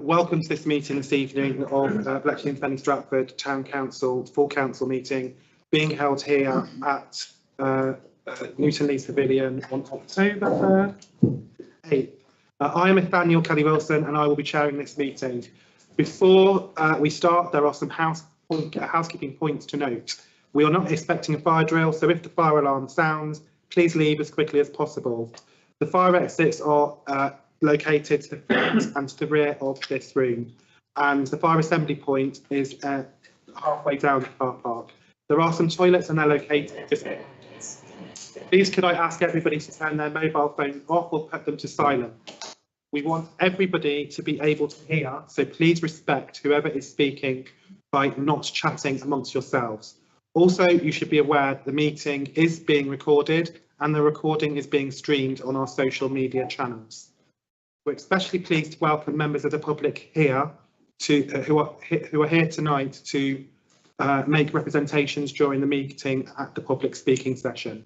Welcome to this meeting this evening of Bletchley and Fenny Stratford Town Council full council meeting, being held here at Newton Lees Pavilion on October 8th. I am Nathaniel Kelly-Wilson and I will be chairing this meeting. Before we start, there are some housekeeping points to note. We are not expecting a fire drill, so if the fire alarm sounds, please leave as quickly as possible. The fire exits are located to the front and to the rear of this room, and the fire assembly point is halfway down the car park. There are some toilets and they're located just here. Please could I ask everybody to turn their mobile phone off or put them to silent. We want everybody to be able to hear, so please respect whoever is speaking by not chatting amongst yourselves. Also, you should be aware the meeting is being recorded and the recording is being streamed on our social media channels. We're especially pleased to welcome members of the public here who are here tonight to make representations during the meeting at the public speaking session.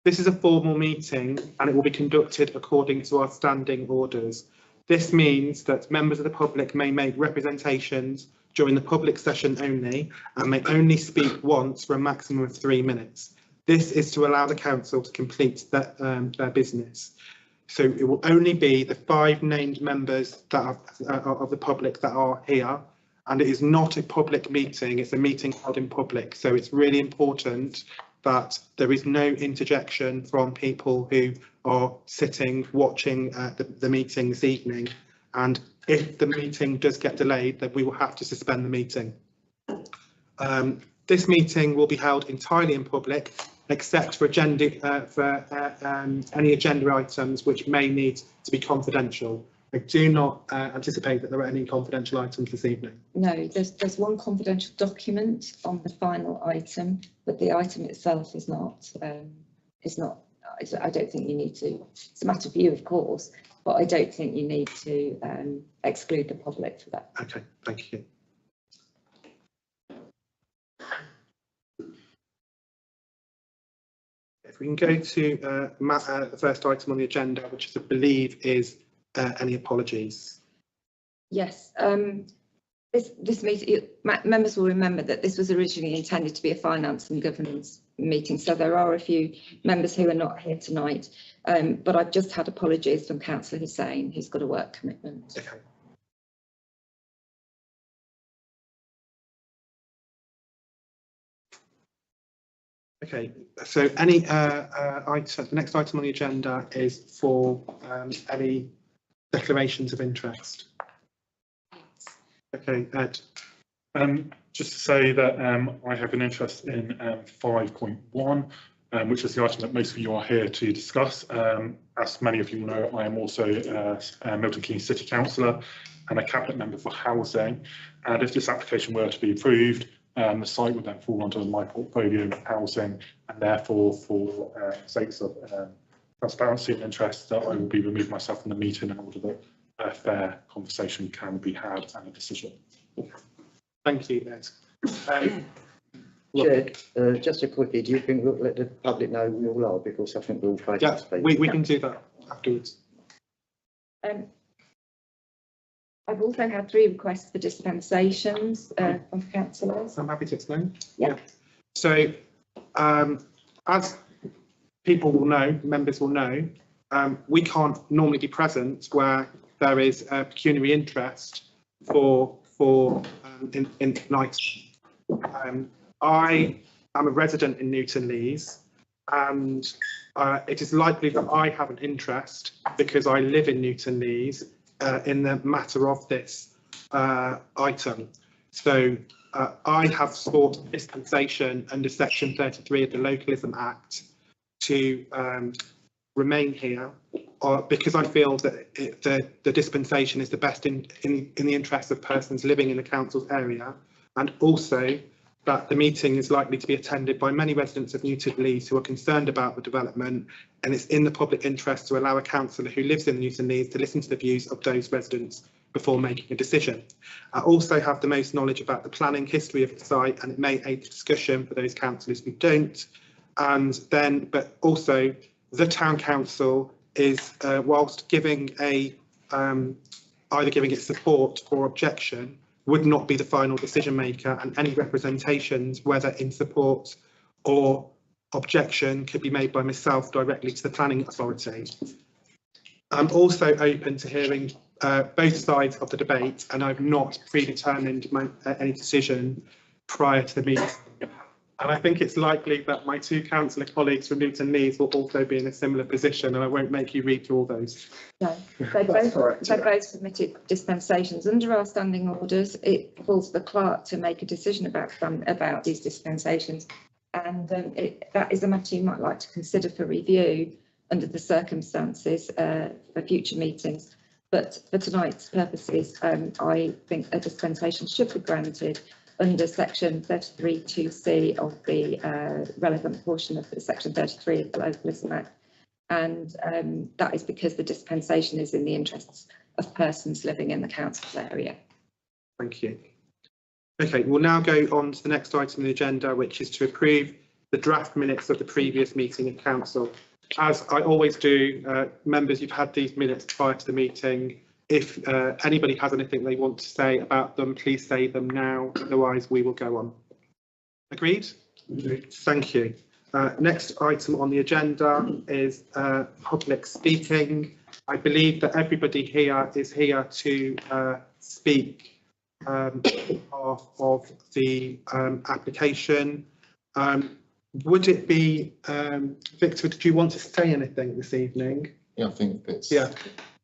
This is a formal meeting and it will be conducted according to our standing orders. This means that members of the public may make representations during the public session only and may only speak once for a maximum of 3 minutes. This is to allow the council to complete their business. So it will only be the 5 named members that are of the public that are here, and it is not a public meeting, it's a meeting held in public. So it's really important that there is no interjection from people who are sitting watching the meeting this evening. And if the meeting does get delayed, then we will have to suspend the meeting. This meeting will be held entirely in public, except for any agenda items which may need to be confidential. I do not anticipate that there are any confidential items this evening. No, there's one confidential document on the final item, but the item itself is not. I don't think you need to. It's a matter for you, of course, but I don't think you need to exclude the public for that. Okay, thank you. If we can go to the first item on the agenda, which I believe is any apologies. Yes, this meeting, members will remember that this was originally intended to be a finance and governance meeting, so there are a few members who are not here tonight, but I've just had apologies from Councillor Hussain, who's got a work commitment. Okay. Okay, so any item, the next item on the agenda is for any declarations of interest. Okay, Ed. Just to say that I have an interest in 5.1, which is the item that most of you are here to discuss. As many of you know, I am also a Milton Keynes City Councillor and a Cabinet Member for Housing. And if this application were to be approved, the site would then fall under my portfolio of housing, and therefore, for sakes of transparency and interest, that I will be removing myself from the meeting in order that a fair conversation can be had and a decision. Thank you, Ed. Chair, just a quickie, do you think we'll let the public know we all are, because I think we'll try to speak? We can do that afterwards. I've also had 3 requests for dispensations from councillors. I'm happy to explain. Yeah. So, as people will know, members will know, we can't normally be present where there is a pecuniary interest in night. I am a resident in Newton Lees, and it is likely that I have an interest because I live in Newton Lees in the matter of this item. So I have sought dispensation under section 33 of the Localism Act to remain here because I feel that the dispensation is the best in the interests of persons living in the council's area, and also that the meeting is likely to be attended by many residents of Newton Lees who are concerned about the development, and it's in the public interest to allow a councillor who lives in Newton Lees to listen to the views of those residents before making a decision. I also have the most knowledge about the planning history of the site, and it may aid the discussion for those councillors who don't. And then, but also the town council is, whilst giving either giving its support or objection, would not be the final decision maker, and any representations, whether in support or objection, could be made by myself directly to the planning authority. I'm also open to hearing both sides of the debate, and I've not predetermined any decision prior to the meeting. And I think it's likely that my two councillor colleagues from Newton Lees will also be in a similar position, and I won't make you read through all those. No, they both submitted dispensations under our standing orders. It falls to the clerk to make a decision about these dispensations, and that is a matter you might like to consider for review under the circumstances for future meetings. But for tonight's purposes, I think a dispensation should be granted under section 33(2)(c) of the relevant portion of the section 33 of the Localism Act. And that is because the dispensation is in the interests of persons living in the council's area. Thank you. Okay, we'll now go on to the next item on the agenda, which is to approve the draft minutes of the previous meeting of council. As I always do, members, you've had these minutes prior to the meeting. If anybody has anything they want to say about them, please say them now. Otherwise, we will go on. Agreed? Thank you. Next item on the agenda is public speaking. I believe that everybody here is here to speak on behalf of the application. Would it be, Victor, did you want to say anything this evening? Yeah, I think that's... Yeah,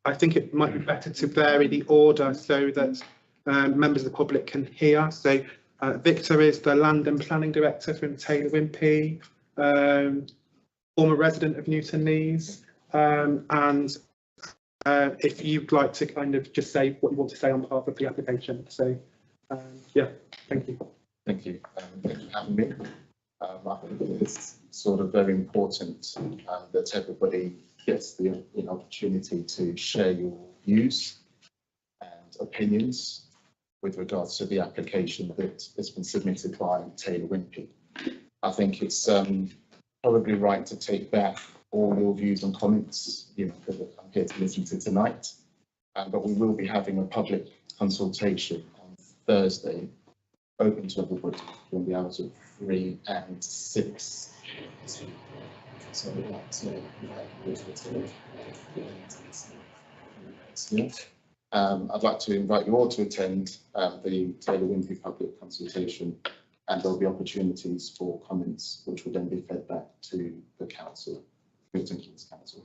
I think it might be better to vary the order so that members of the public can hear. So Victor is the Land and Planning Director from Taylor Wimpey, former resident of Newton Lees, and if you'd like to kind of just say what you want to say on behalf of the application. So yeah, thank you. Thank you. Thank you for having me. I think it's sort of very important that everybody gets the opportunity to share your views and opinions with regards to the application that has been submitted by Taylor Wimpey. I think it's probably right to take back all your views and comments, that I'm here to listen to tonight. But we will be having a public consultation on Thursday, open to everybody from the hours of 3 and 6. So I'd like to invite you all to attend the Taylor Wimpey public consultation, and there'll be opportunities for comments which will then be fed back to the council, Milton Keynes Council.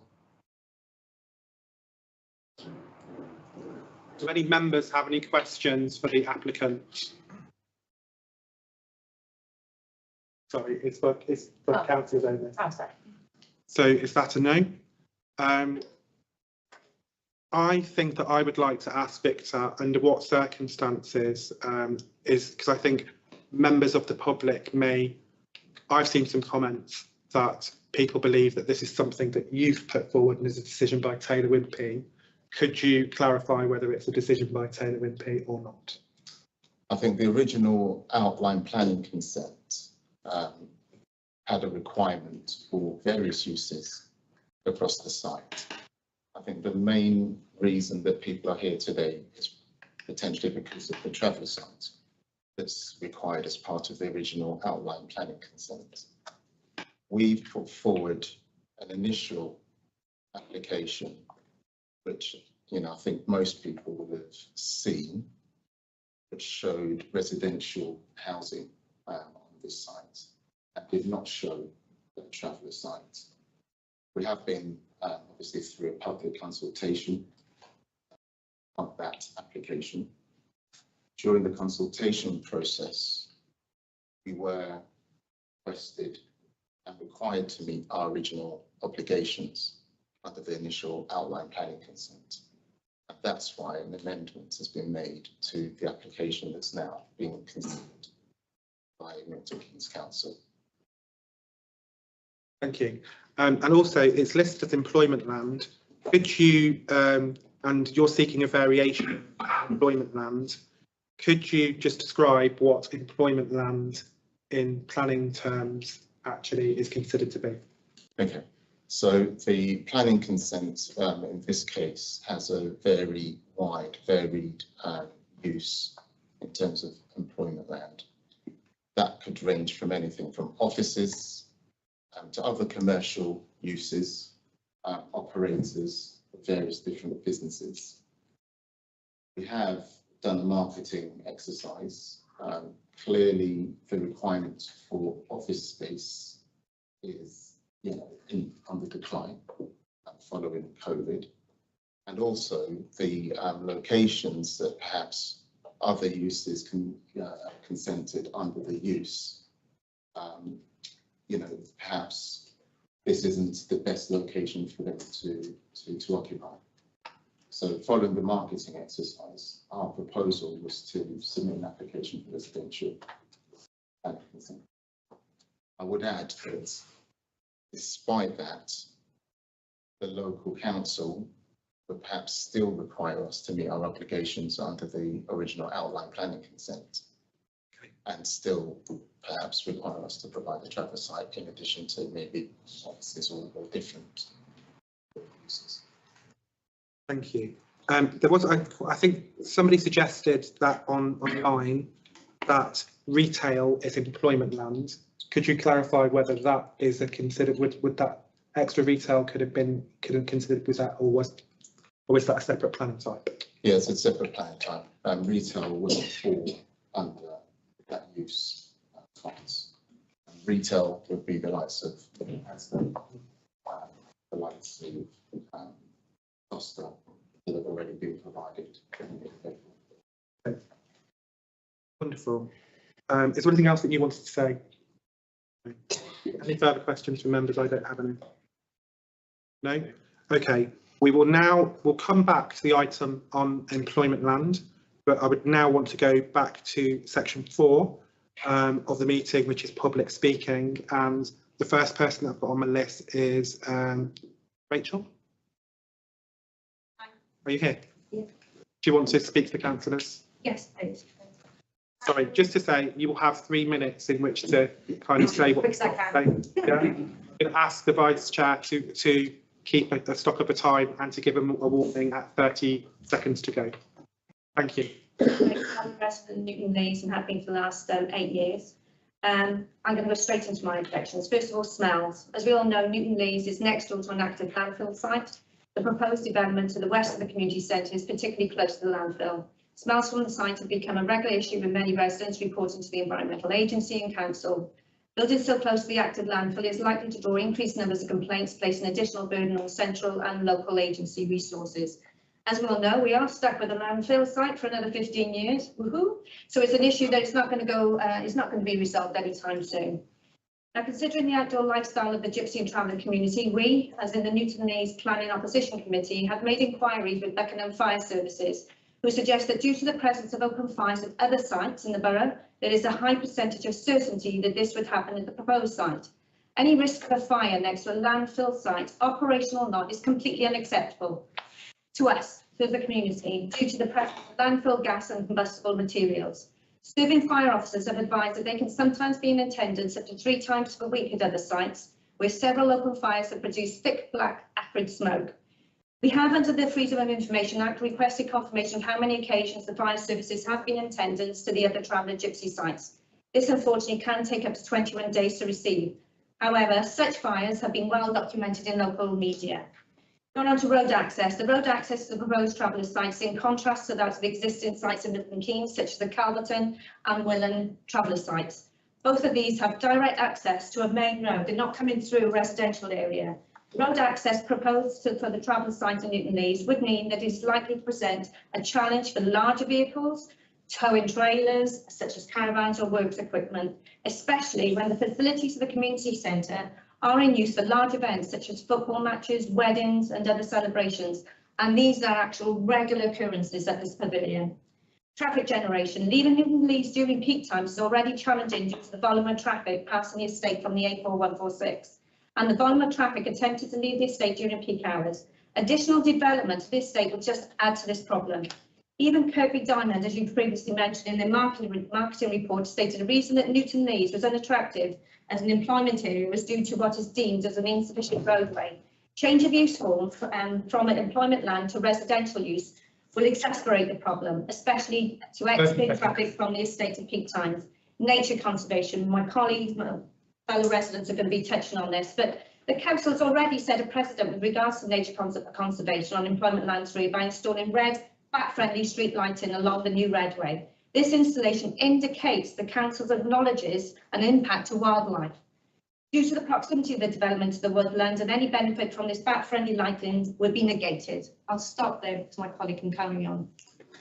Do any members have any questions for the applicant? Sorry, it's for councillors only. I'm sorry. So is that a no? I think that I would like to ask Victor under what circumstances is, because I think members of the public may, I've seen some comments that people believe that this is something that you've put forward and is a decision by Taylor Wimpey. Could you clarify whether it's a decision by Taylor Wimpey or not? I think the original outline planning consent had a requirement for various uses across the site. I think the main reason that people are here today is potentially because of the travel site that's required as part of the original outline planning consent. We've put forward an initial application, which I think most people will have seen, which showed residential housing on this site and did not show the traveller site. We have been obviously through a public consultation of that application. During the consultation process, we were requested and required to meet our original obligations under the initial outline planning consent. And that's why an amendment has been made to the application that's now being considered by Milton Keynes Council. Thank you. And also it's listed as employment land. Could you, and you're seeking a variation of employment land, could you just describe what employment land in planning terms actually is considered to be? Okay, so the planning consent in this case has a very wide, varied use in terms of employment land. That could range from anything from offices to other commercial uses, operators of various different businesses. We have done a marketing exercise. Clearly, the requirement for office space is, on the decline following COVID, and also the locations that perhaps other uses can consented under the use. Perhaps this isn't the best location for them to occupy. So following the marketing exercise, our proposal was to submit an application for residential planning consent. I would add that despite that, the local council would perhaps still require us to meet our obligations under the original outline planning consent, and still perhaps require us to provide a travel site in addition to maybe offices or different uses. Thank you. There was, I think somebody suggested that online that retail is employment land. Could you clarify whether that is a considered, would that extra retail could have considered, was that, or is that a separate planning type? Yes, it's a separate planning type. Retail wouldn't fall under that use class. Retail would be the likes of the likes of Costa that have already been provided. Okay. Wonderful. Is there anything else that you wanted to say? Any further questions from members? I don't have any. No? Okay. We'll come back to the item on employment land, but I would now want to go back to section 4 of the meeting, which is public speaking. And the first person I've got on my list is Rachel. Hi. Are you here? Yeah. Do you want to speak to the councillors? Yes, please. Sorry, just to say, you will have 3 minutes in which to kind of say what Quick as I can. Yeah. You can ask the vice chair to keep a stock of the time and to give them a warning at 30 seconds to go. Thank you. I'm a resident of Newton Leys and have been for the last 8 years. I'm going to go straight into my reflections. First of all, smells. As we all know, Newton Leys is next door to an active landfill site. The proposed development to the west of the community centre is particularly close to the landfill. Smells from the site have become a regular issue with many residents reporting to the Environmental Agency and Council. Building so close to the active landfill is likely to draw increased numbers of complaints, placing additional burden on central and local agency resources. As we all know, we are stuck with a landfill site for another 15 years. Woohoo! So it's an issue that it's not going to be resolved anytime soon. Now, considering the outdoor lifestyle of the Gypsy and Traveller community, we, as in the Newton Leys Planning Opposition Committee, have made inquiries with Buckingham Fire Services, who suggest that due to the presence of open fires at other sites in the borough, there is a high percentage of certainty that this would happen at the proposed site. Any risk of a fire next to a landfill site, operational or not, is completely unacceptable to us, to the community, due to the presence of landfill gas and combustible materials. Serving fire officers have advised that they can sometimes be in attendance up to 3 times per week at other sites, where several open fires have produced thick, black, acrid smoke. We have, under the Freedom of Information Act, requested confirmation of how many occasions the fire services have been in attendance to the other Traveller Gypsy sites. This, unfortunately, can take up to 21 days to receive. However, such fires have been well documented in local media. Going on to road access. The road access to the proposed Traveller sites, in contrast to that of the existing sites in Milton Keynes, such as the Calverton and Willen Traveller sites. Both of these have direct access to a main road. They're not coming through a residential area. Road access proposed for the Traveller site in Newton Leys would mean that it is likely to present a challenge for larger vehicles, towing trailers, such as caravans or works equipment, especially when the facilities of the community centre are in use for large events such as football matches, weddings and other celebrations, and these are actual regular occurrences at this pavilion. Traffic generation. Leaving Newton Leeds during peak times is already challenging due to the volume of traffic passing the estate from the A4146, and the volume of traffic attempted to leave the estate during peak hours. Additional development of this estate will just add to this problem. Even Kirkby Diamond, as you previously mentioned in the marketing report, stated the reason that Newton Leeds was unattractive as an employment area was due to what is deemed as an insufficient roadway. Change of use form from an employment land to residential use will exacerbate the problem, especially to exclude traffic from the estate at peak times. Nature conservation. My colleagues, my fellow residents are going to be touching on this, but the council has already set a precedent with regards to nature conservation on employment land 3 by installing red, back-friendly street lighting along the new redway. This installation indicates the council acknowledges an impact to wildlife. Due to the proximity of the development to the woodlands, and any benefit from this back-friendly lighting would be negated. I'll stop there because my colleague can carry on.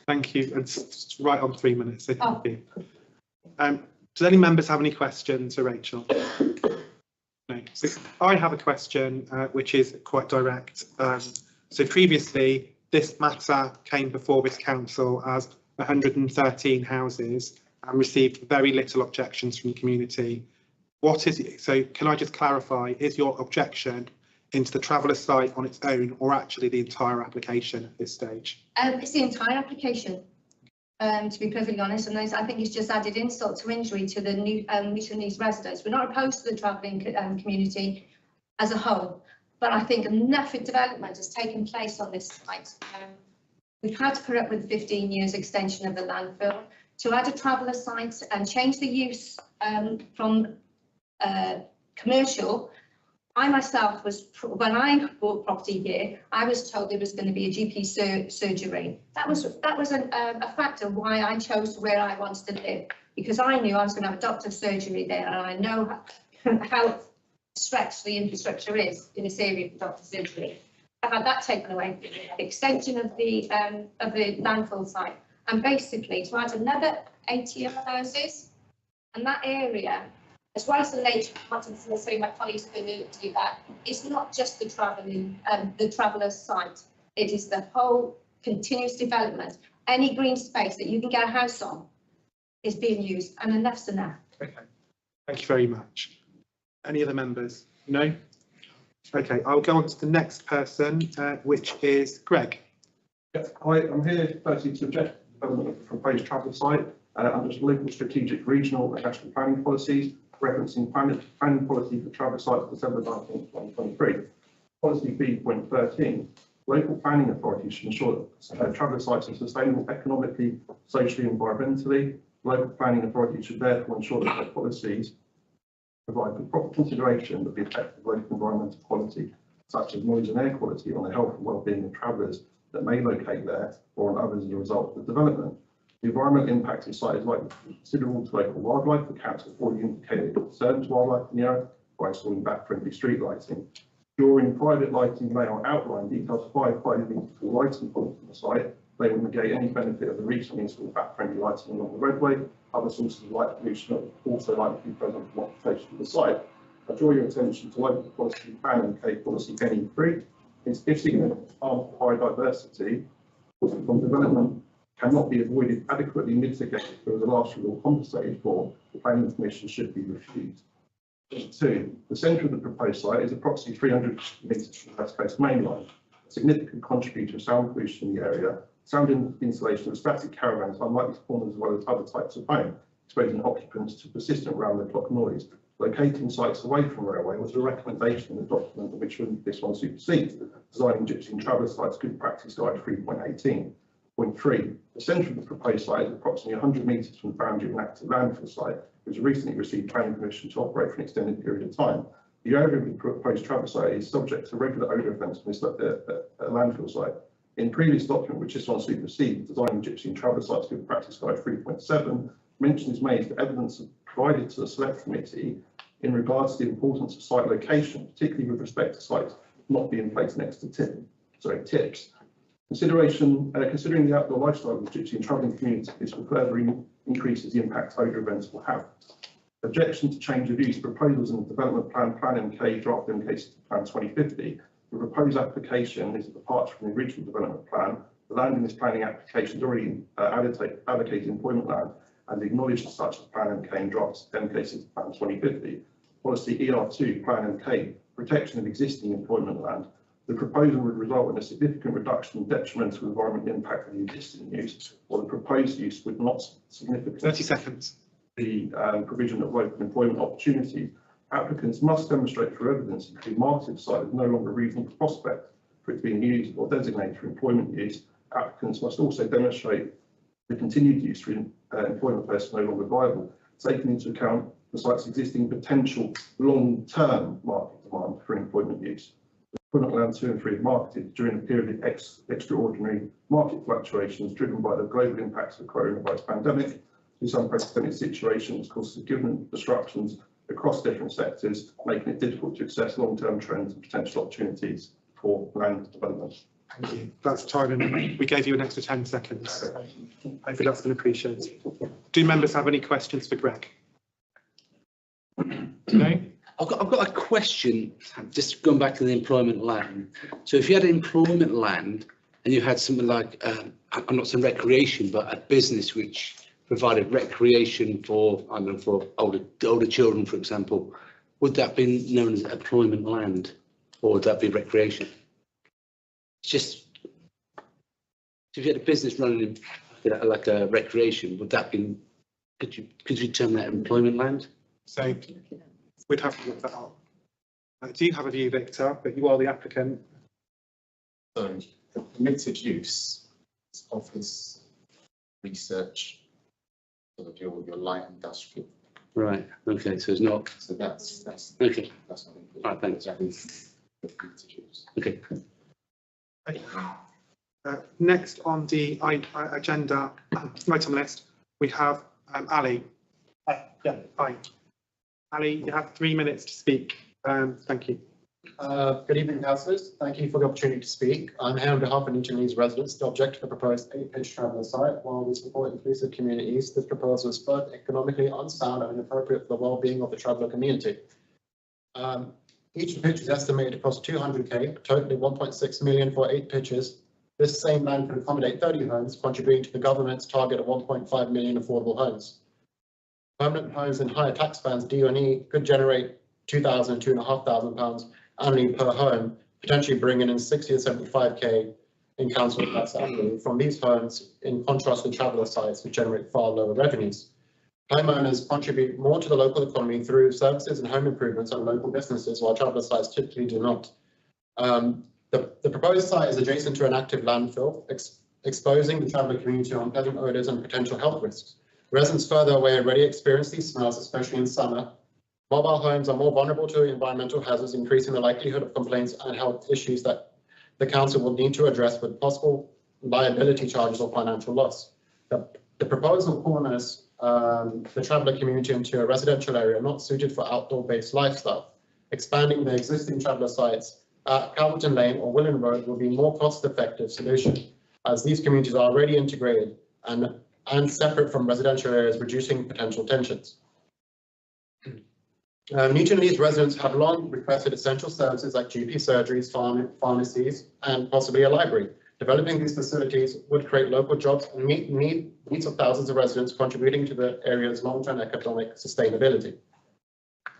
Thank you. It's right on 3 minutes. So thank you. Does any members have any questions for Rachel? No. So I have a question which is quite direct. So previously, this matter came before this council as 113 houses and received very little objections from the community. What is it? So can I just clarify, is your objection into the traveller site on its own or actually the entire application at this stage? It's the entire application, to be perfectly honest, and I think it's just added insult to injury to the new Newton Leeds residents. We're not opposed to the travelling community as a whole, but I think enough development has taken place on this site. We've had to put up with 15 years extension of the landfill to add a traveller site and change the use from commercial. I myself was, when I bought property here, I was told there was going to be a GP surgery. That was a factor why I chose where I wanted to live, because I knew I was going to have a doctor's surgery there, and I know how stretched the infrastructure is in this area for doctor's surgery. I've had that taken away, the extension of the landfill site, and basically to add another 80 houses, and that area, as well as the nature, so my colleagues can do that. It's not just the traveller site. It is the whole continuous development. Any green space that you can get a house on is being used, and enough's enough. Okay, thank you very much. Any other members? No? Okay, I'll go on to the next person, which is Greg. Yes, hi, I'm here firstly to object to the development of the proposed travel site under local strategic, regional and national planning policies, referencing planning policy for travel sites December 19, 2023. Policy B.13. Local planning authorities should ensure that travel sites are sustainable economically, socially and environmentally. Local planning authorities should therefore ensure that their policies provide for proper consideration of the effect of local environmental quality, such as noise and air quality, on the health and well-being of travellers that may locate there or on others as a result of the development. The environmental impact of the site is likely to be considerable to local wildlife. The council have already indicated concerns to wildlife in the area by installing back-friendly street lighting. During private lighting layout outline details 5 metre lighting points on the site. They will negate any benefit of the recently installed back-friendly lighting along the roadway. Other sources of light pollution are also likely to be present for modification of the site. I draw your attention to local policy planning, policy NE3. It's gifting harmful biodiversity from development cannot be avoided, adequately mitigated, or as a last resort compensated for, the planning permission should be refused. 2. The centre of the proposed site is approximately 300 metres from the West Coast main line, a significant contributor of sound pollution in the area. Sound installation of static caravans unlikely to form as well as other types of home, exposing occupants to persistent round-the-clock noise. Locating sites away from railway was a recommendation in the document which this one supersedes, Designing Gypsy and Traveller Sites Good Practice Guide 3.18. Point 3. The centre of the proposed site is approximately 100 metres from the boundary of an active landfill site, which recently received planning permission to operate for an extended period of time. The area of the proposed travel site is subject to regular odour events from this landfill site. In previous document, which this one supersedes, Designing Gypsy and Traveller Sites Good Practice Guide 3.7, mention is made that evidence provided to the Select Committee in regards to the importance of site location, particularly with respect to sites not being placed next to tips. Considering the outdoor lifestyle of the Gypsy and travelling community, this will further increase the impact odour events will have. Objection to change of use proposals in the development plan, Plan MK, draft MK Plan 2050. The proposed application is a departure from the original development plan. The land in this planning application is already allocated employment land and acknowledged as such as Plan MK and draft MK Plan 2050. Policy ER2, Plan MK, protection of existing employment land. The proposal would result in a significant reduction in detrimental environmental impact of the existing use, while the proposed use would not significantly 30 seconds. the provision of local employment opportunities. Applicants must demonstrate through evidence that the marketed site is no longer a reasonable prospect for it being used or designated for employment use. Applicants must also demonstrate the continued use for employment place is no longer viable, taking into account the site's existing potential long-term market demand for employment use. Employment land 2 and 3 are marketed during a period of extraordinary market fluctuations driven by the global impacts of the coronavirus pandemic. These unprecedented situations cause significant disruptions across different sectors, making it difficult to assess long-term trends and potential opportunities for land development. Thank you. That's time, and we gave you an extra 10 seconds. Hopefully that's been appreciated. Do members have any questions for Greg? No? I've got a question, just going back to the employment land. So if you had employment land and you had something like, I'm not saying recreation, but a business which provided recreation for, I don't know, for older children, for example, would that be known as employment land, or would that be recreation? It's just, if you had a business running like a recreation, would that be, could you term that employment land? So we'd have to look that up. Do you have a view, Victor? But you are the applicant. So the permitted use is office, research, sort of your light industrial. Right. Okay. So it's not. So that's Okay. that's not included. All right. Thanks. That is the permitted use. Okay. Next on the agenda item list, we have Ali. Yeah, hi. Ali, you have 3 minutes to speak. Thank you. Good evening, councillors. Thank you for the opportunity to speak. I'm here on behalf of Newton Leeds residents to object to the proposed 8-pitch traveller site. While we support inclusive communities, this proposal is both economically unsound and inappropriate for the well-being of the traveller community. Each pitch is estimated to cost 200k, totaling 1.6 million for 8 pitches. This same land can accommodate 30 homes, contributing to the government's target of 1.5 million affordable homes. Permanent homes in higher tax bands, D and E, could generate £2,000 and £2,500 annually per home, potentially bringing in 60 to 75k in council tax annually from these homes, in contrast to traveller sites which generate far lower revenues. Homeowners contribute more to the local economy through services and home improvements on local businesses, while traveller sites typically do not. The proposed site is adjacent to an active landfill, exposing the traveller community to unpleasant odours and potential health risks. Residents further away already experience these smells, especially in summer. Mobile homes are more vulnerable to environmental hazards, increasing the likelihood of complaints and health issues that the council will need to address with possible liability charges or financial loss. The proposal corners the traveller community into a residential area not suited for outdoor-based lifestyle. Expanding the existing traveller sites at Calverton Lane or Willen Road will be a more cost-effective solution, as these communities are already integrated and separate from residential areas, reducing potential tensions. Newton Leeds residents have long requested essential services like GP surgeries, pharmacies, and possibly a library. Developing these facilities would create local jobs and meet needs of thousands of residents, contributing to the area's long-term economic sustainability.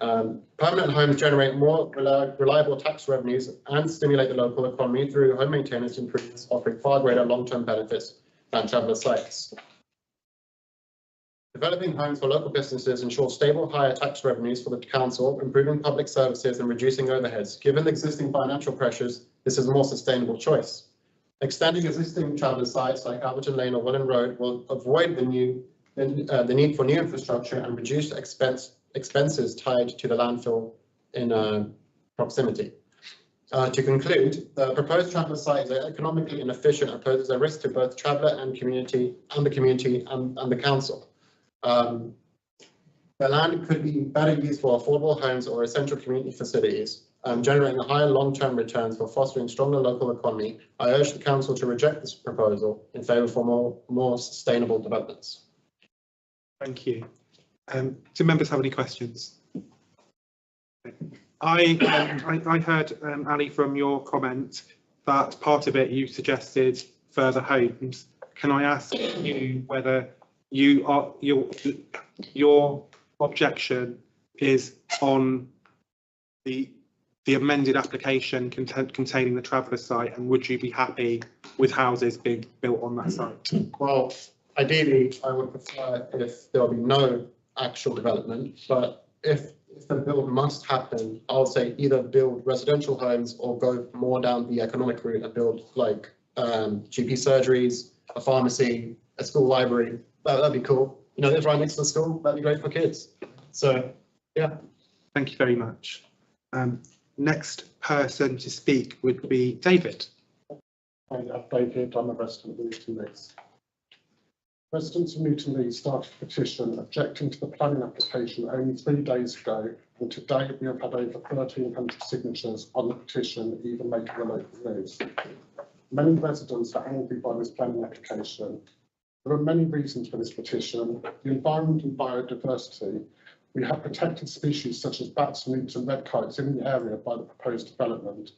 Permanent homes generate more reliable tax revenues and stimulate the local economy through home maintenance improvements, offering far greater long-term benefits than traveller sites. Developing homes for local businesses ensures stable, higher tax revenues for the council, improving public services and reducing overheads. Given the existing financial pressures, this is a more sustainable choice. Extending existing traveller sites like Calverton Lane or Willen Road will avoid the need for new infrastructure and reduce expenses tied to the landfill in proximity. To conclude, the proposed traveller site is economically inefficient and poses a risk to both traveller and community and the council. The land could be better used for affordable homes or essential community facilities, generating higher long-term returns for fostering stronger local economy. I urge the council to reject this proposal in favour for more sustainable developments. Thank you. Do members have any questions? I heard, Ali, from your comment that part of it you suggested further homes. Can I ask you whether your objection is on the amended application containing the traveller site, and would you be happy with houses being built on that site? Well, ideally, I would prefer if there'll be no actual development, but if the build must happen, I'll say either build residential homes or go more down the economic route and build like GP surgeries, a pharmacy, a school library. That'd be cool. You know, it's right next to the school. That'd be great for kids. So, yeah. Thank you very much. Next person to speak would be David. I'm David, I'm a resident of Newton Leys. Residents of Newton Leys started a petition objecting to the planning application only 3 days ago, and today we have had over 1,300 signatures on the petition, even making the local news. Many residents are angry by this planning application. There are many reasons for this petition: the environment and biodiversity. We have protected species such as bats, newts and red kites in the area by the proposed development,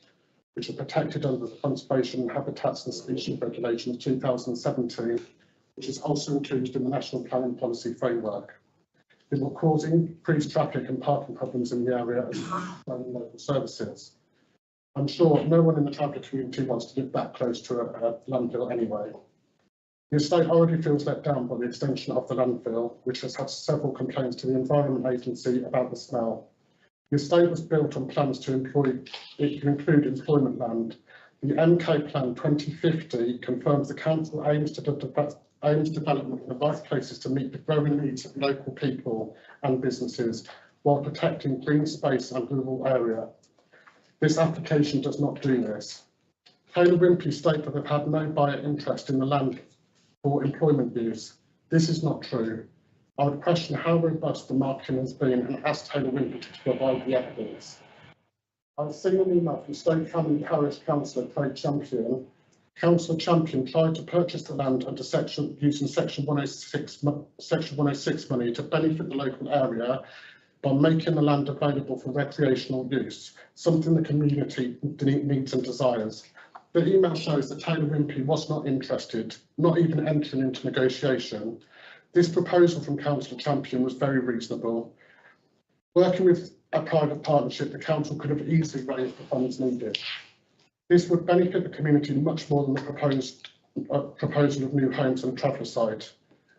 which are protected under the Conservation Habitats and Species Regulations 2017, which is also included in the National Planning Policy Framework. It will cause increased traffic and parking problems in the area as well as local services. I'm sure no one in the traveller community wants to live that close to a landfill anyway. The estate already feels let down by the extension of the landfill, which has had several complaints to the Environment Agency about the smell. The estate was built on plans to include employment land. The MK Plan 2050 confirms the council aims development in the right places to meet the growing needs of local people and businesses while protecting green space and rural area. This application does not do this. Taylor Wimpey state that they've had no buyer interest in the land for employment use. This is not true. I would question how robust the marketing has been and ask Taylor Wimpey to provide the evidence. I've seen an email from Stoke Family Parish Councillor Craig Champion. Councillor Champion tried to purchase the land under using Section 106 money to benefit the local area by making the land available for recreational use, something the community needs and desires. The email shows that Taylor Wimpey was not interested, not even entering into negotiation. This proposal from Councillor Champion was very reasonable. Working with a private partnership, the council could have easily raised the funds needed. This would benefit the community much more than the proposed proposal of new homes on the traveller site.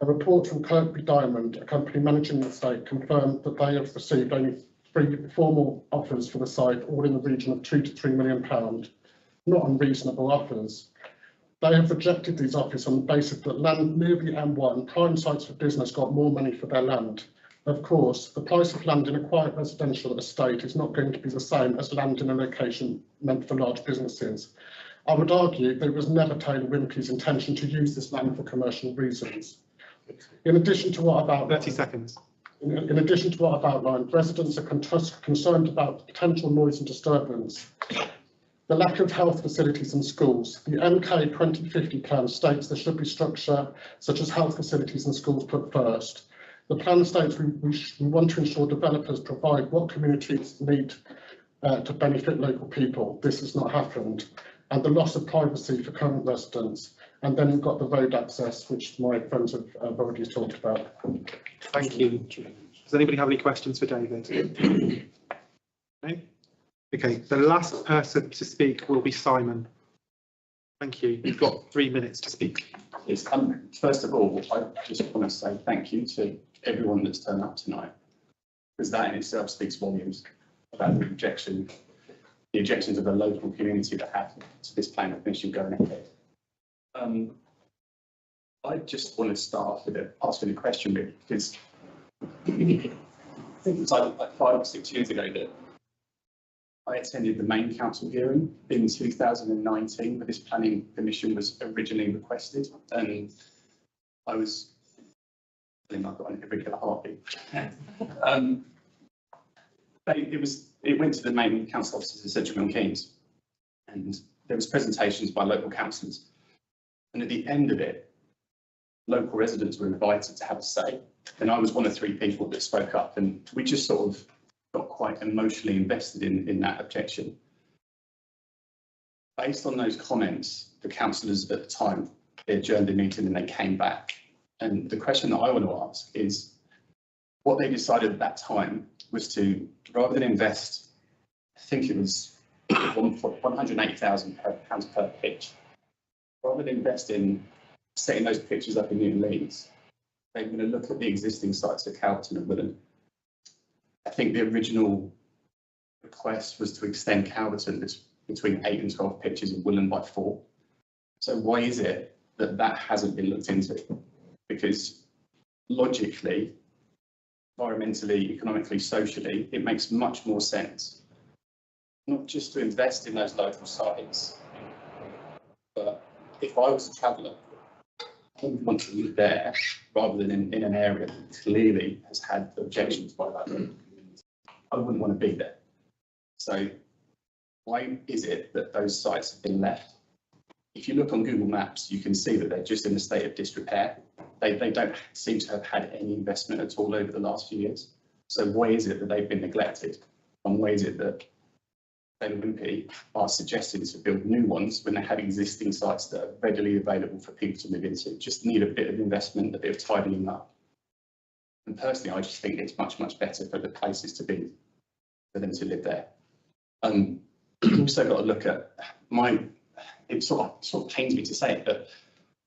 A report from Kirkby Diamond, a company managing the estate, confirmed that they have received only 3 formal offers for the site, all in the region of £2 to £3 million. Not unreasonable offers. They have rejected these offers on the basis that land near the M1, prime sites for business, got more money for their land. Of course, the price of land in a quiet residential estate is not going to be the same as land in a location meant for large businesses. I would argue that it was never Taylor Wimpey's intention to use this land for commercial reasons. In addition to what I've outlined, 30 seconds. In addition to what I've outlined, residents are concerned about the potential noise and disturbance. The lack of health facilities and schools. The MK 2050 plan states there should be structure such as health facilities and schools put first. The plan states we want to ensure developers provide what communities need to benefit local people. This has not happened. And the loss of privacy for current residents. And then you've got the road access, which my friends have already talked about. Thank you. Does anybody have any questions for David? No? Okay, the last person to speak will be Simon. Thank you. You've got 3 minutes to speak. Yes, first of all, I just want to say thank you to everyone that's turned up tonight, because that in itself speaks volumes about the objections of the local community that have to this plan of mission going ahead. I just want to start off with asking a question, really, because I think it was like 5 or 6 years ago that I attended the main council hearing in 2019 where this planning permission was originally requested, and I was feeling like I've got an irregular heartbeat. It went to the main council offices in Central Milton Keynes, and there was presentations by local councillors, and at the end of it, local residents were invited to have a say. And I was one of 3 people that spoke up, and we just sort of got quite emotionally invested in that objection. Based on those comments, the councillors at the time, they adjourned the meeting and they came back. And the question that I want to ask is, what they decided at that time was to, rather than invest, I think it was £180,000 per pitch, rather than invest in setting those pitches up in Newton Leeds, they were going to look at the existing sites at Calverton and Willen. I think the original request was to extend Calverton between 8 and 12 pitches and Willen by 4. So why is it that that hasn't been looked into? Because logically, environmentally, economically, socially, it makes much more sense not just to invest in those local sites, but if I was a traveller, I would want to live there rather than in an area that clearly has had objections by that community. I wouldn't want to be there. So why is it that those sites have been left? If you look on Google Maps, you can see that they're just in a state of disrepair. They don't seem to have had any investment at all over the last few years. So why is it that they've been neglected? And why is it that Wimpy are suggesting to build new ones when they have existing sites that are readily available for people to move into? Just need a bit of investment, a bit of tidying up. And personally, I just think it's much, much better for the places to be, for them to live there. You've also got to look at it sort of pains me to say it, but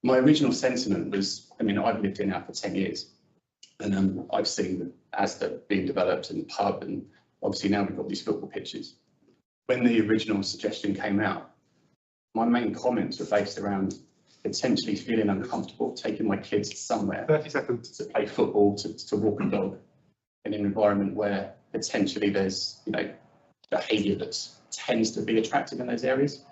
my original sentiment was, I mean, I've lived here now for 10 years, and I've seen Asda being developed and the pub, and obviously now we've got these football pitches. When the original suggestion came out, my main comments were based around potentially feeling uncomfortable taking my kids somewhere 30 seconds to play football, to walk a dog in an environment where potentially there's, behaviour that tends to be attractive in those areas.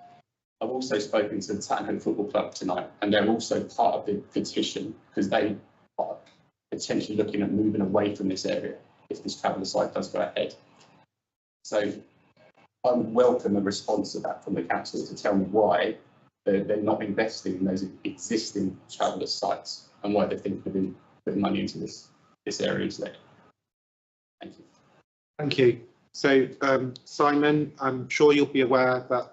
I've also spoken to the Tattenham Football Club tonight, and they're also part of the petition because they are potentially looking at moving away from this area if this traveller site does go ahead. So I would welcome a response to that from the council to tell me why they're not investing in those existing traveller sites and why they're thinking of putting money into this area instead. Thank you. Thank you. So, Simon, I'm sure you'll be aware that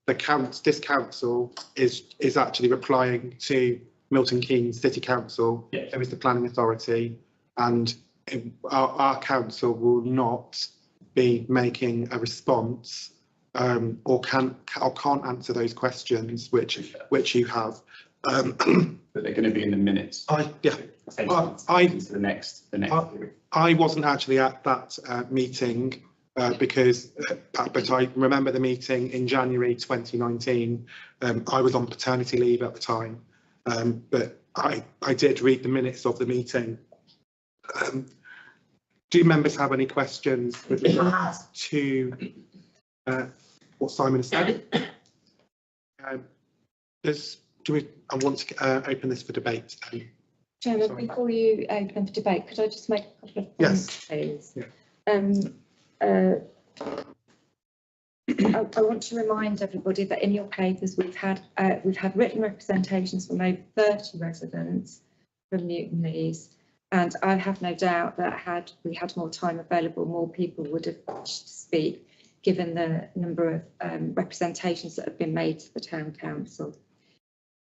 this council is actually replying to Milton Keynes City Council, yes, who is the planning authority, and our council will not be making a response or can't answer those questions which you have. But they're going to be in the minutes. I wasn't actually at that meeting. But I remember the meeting in January 2019. I was on paternity leave at the time, but I did read the minutes of the meeting. Do members have any questions with regards to what Simon has said? I want to open this for debate. Chairman, before you open for debate, could I just make a couple of points, please? Yeah. I want to remind everybody that in your papers we've had written representations from over 30 residents from Newton Lees, and I have no doubt that had we had more time available, more people would have wished to speak, given the number of representations that have been made to the Town Council.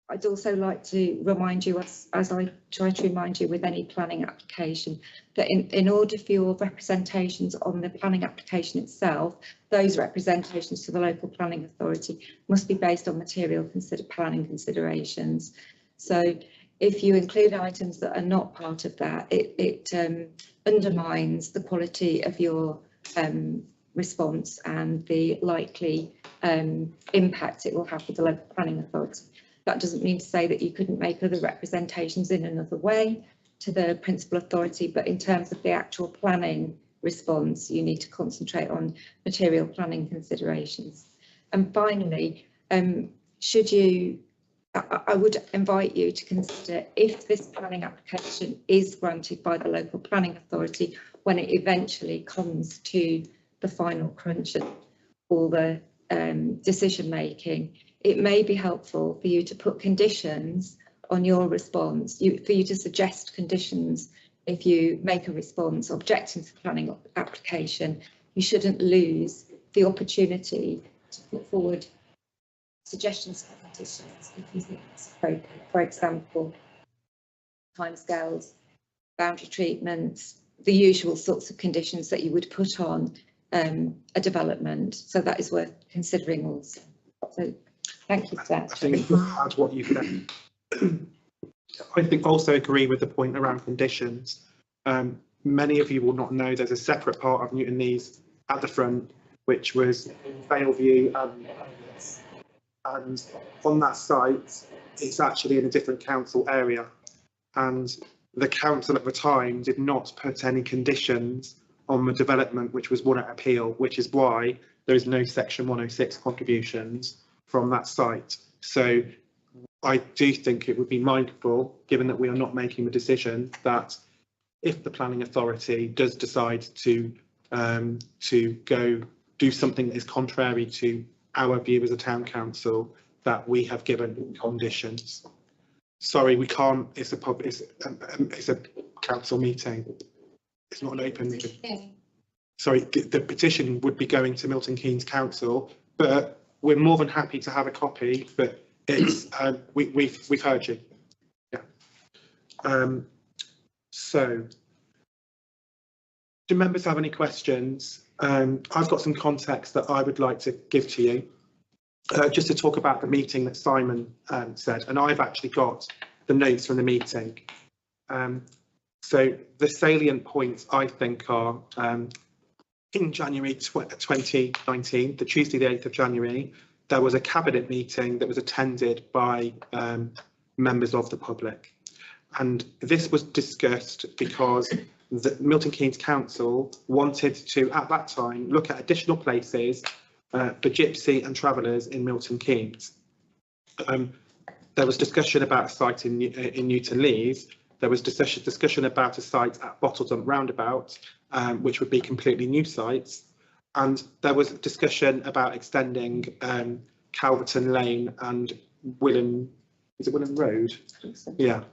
I'd also like to remind you, as I try to remind you with any planning application, that in order for your representations on the planning application itself, those representations to the local planning authority must be based on material planning considerations. So if you include items that are not part of that, it undermines the quality of your response and the likely impact it will have with the local planning authority. That doesn't mean to say that you couldn't make other representations in another way to the principal authority, but in terms of the actual planning response, you need to concentrate on material planning considerations. And finally, I would invite you to consider, if this planning application is granted by the local planning authority, when it eventually comes to the final crunch and all the decision making, it may be helpful for you to put conditions on your response, for you to suggest conditions if you make a response objecting to the planning application. You shouldn't lose the opportunity to put forward suggestions for conditions if you think it's appropriate. For example, timescales, boundary treatments, the usual sorts of conditions that you would put on a development. So that is worth considering also. So thank you for that. I think to add what you said, I think also agree with the point around conditions. Many of you will not know there's a separate part of Newton Leys at the front, which was Valeview, and on that site, it's actually in a different council area. And the council at the time did not put any conditions on the development, which was one at appeal, which is why there is no section 106 contributions from that site. So I do think it would be mindful, given that we are not making the decision, that if the planning authority does decide to go do something that is contrary to our view as a town council, that we have given conditions. Sorry, we can't. It's a council meeting. It's not an open meeting. Sorry, the petition would be going to Milton Keynes Council, but we're more than happy to have a copy. But it's we've heard you. Yeah. So, do members have any questions? I've got some context that I would like to give to you, just to talk about the meeting that Simon said, and I've actually got the notes from the meeting. So the salient points I think are in January 2019, the Tuesday the 8th of January, there was a cabinet meeting that was attended by members of the public. And this was discussed because the Milton Keynes Council wanted to, at that time, look at additional places for gypsy and travellers in Milton Keynes. There was discussion about a site in Newton Leys. There was discussion about a site at Bottledump Roundabout, which would be completely new sites. And there was discussion about extending Calverton Lane and Willen Road? Yeah.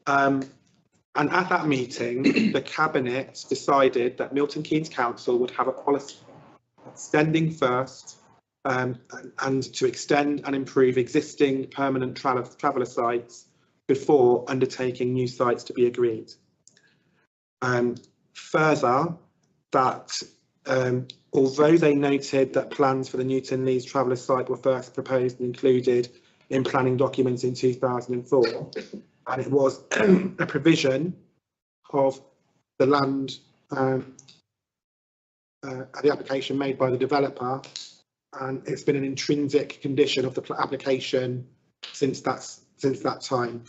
And at that meeting, the Cabinet decided that Milton Keynes Council would have a policy extending first and to extend and improve existing permanent traveller sites before undertaking new sites to be agreed. Further, that although they noted that plans for the Newton Leys traveller site were first proposed and included in planning documents in 2004, and it was a provision of the land, the application made by the developer, and it's been an intrinsic condition of the application since that time.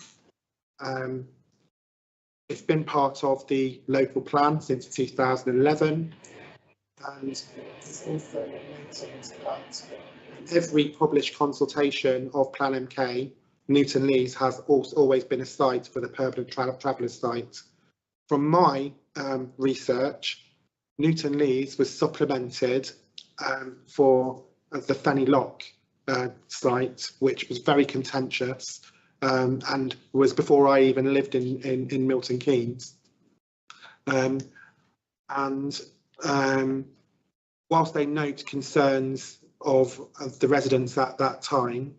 It's been part of the local plan since 2011, and it's also noted that every published consultation of Plan MK, Newton Leys has always been a site for the permanent traveller site. From my research, Newton Leys was supplemented for the Fenny Lock site, which was very contentious and was before I even lived in Milton Keynes. Whilst they note concerns of the residents at that time,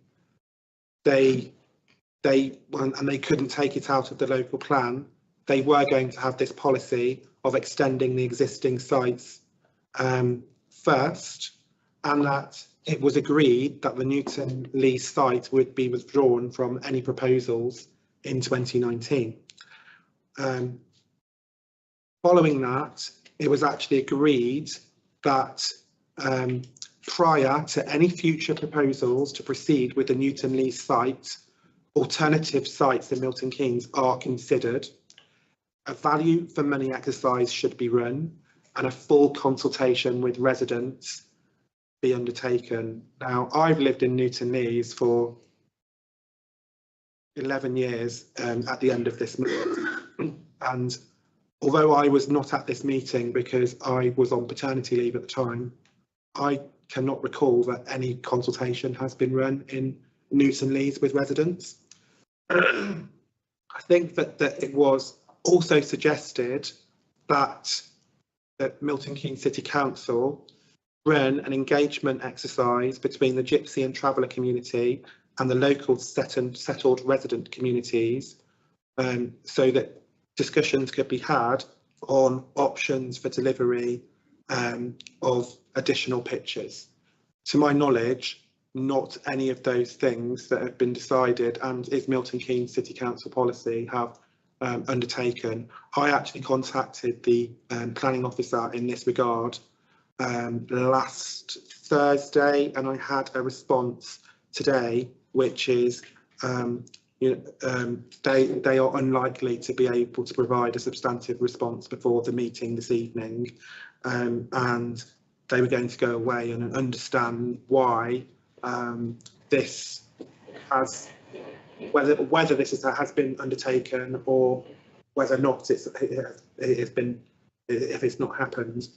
they couldn't take it out of the local plan. They were going to have this policy of extending the existing sites first, and that it was agreed that the Newton Leys site would be withdrawn from any proposals in 2019. Following that, it was actually agreed that prior to any future proposals to proceed with the Newton Leys site, alternative sites in Milton Keynes are considered. A value for money exercise should be run, and a full consultation with residents be undertaken. Now, I've lived in Newton Leys for 11 years at the end of this month, and although I was not at this meeting because I was on paternity leave at the time, I cannot recall that any consultation has been run in Newton Leys with residents. I think that it was also suggested that Milton Keynes City Council run an engagement exercise between the gypsy and traveller community and the local settled resident communities, so that discussions could be had on options for delivery of additional pitches. To my knowledge, not any of those things that have been decided and is Milton Keynes City Council policy have undertaken. I actually contacted the planning officer in this regard last Thursday, and I had a response today, which is they are unlikely to be able to provide a substantive response before the meeting this evening, and they were going to go away and understand why this has, whether this has been undertaken or whether or not it's been, if it's not happened.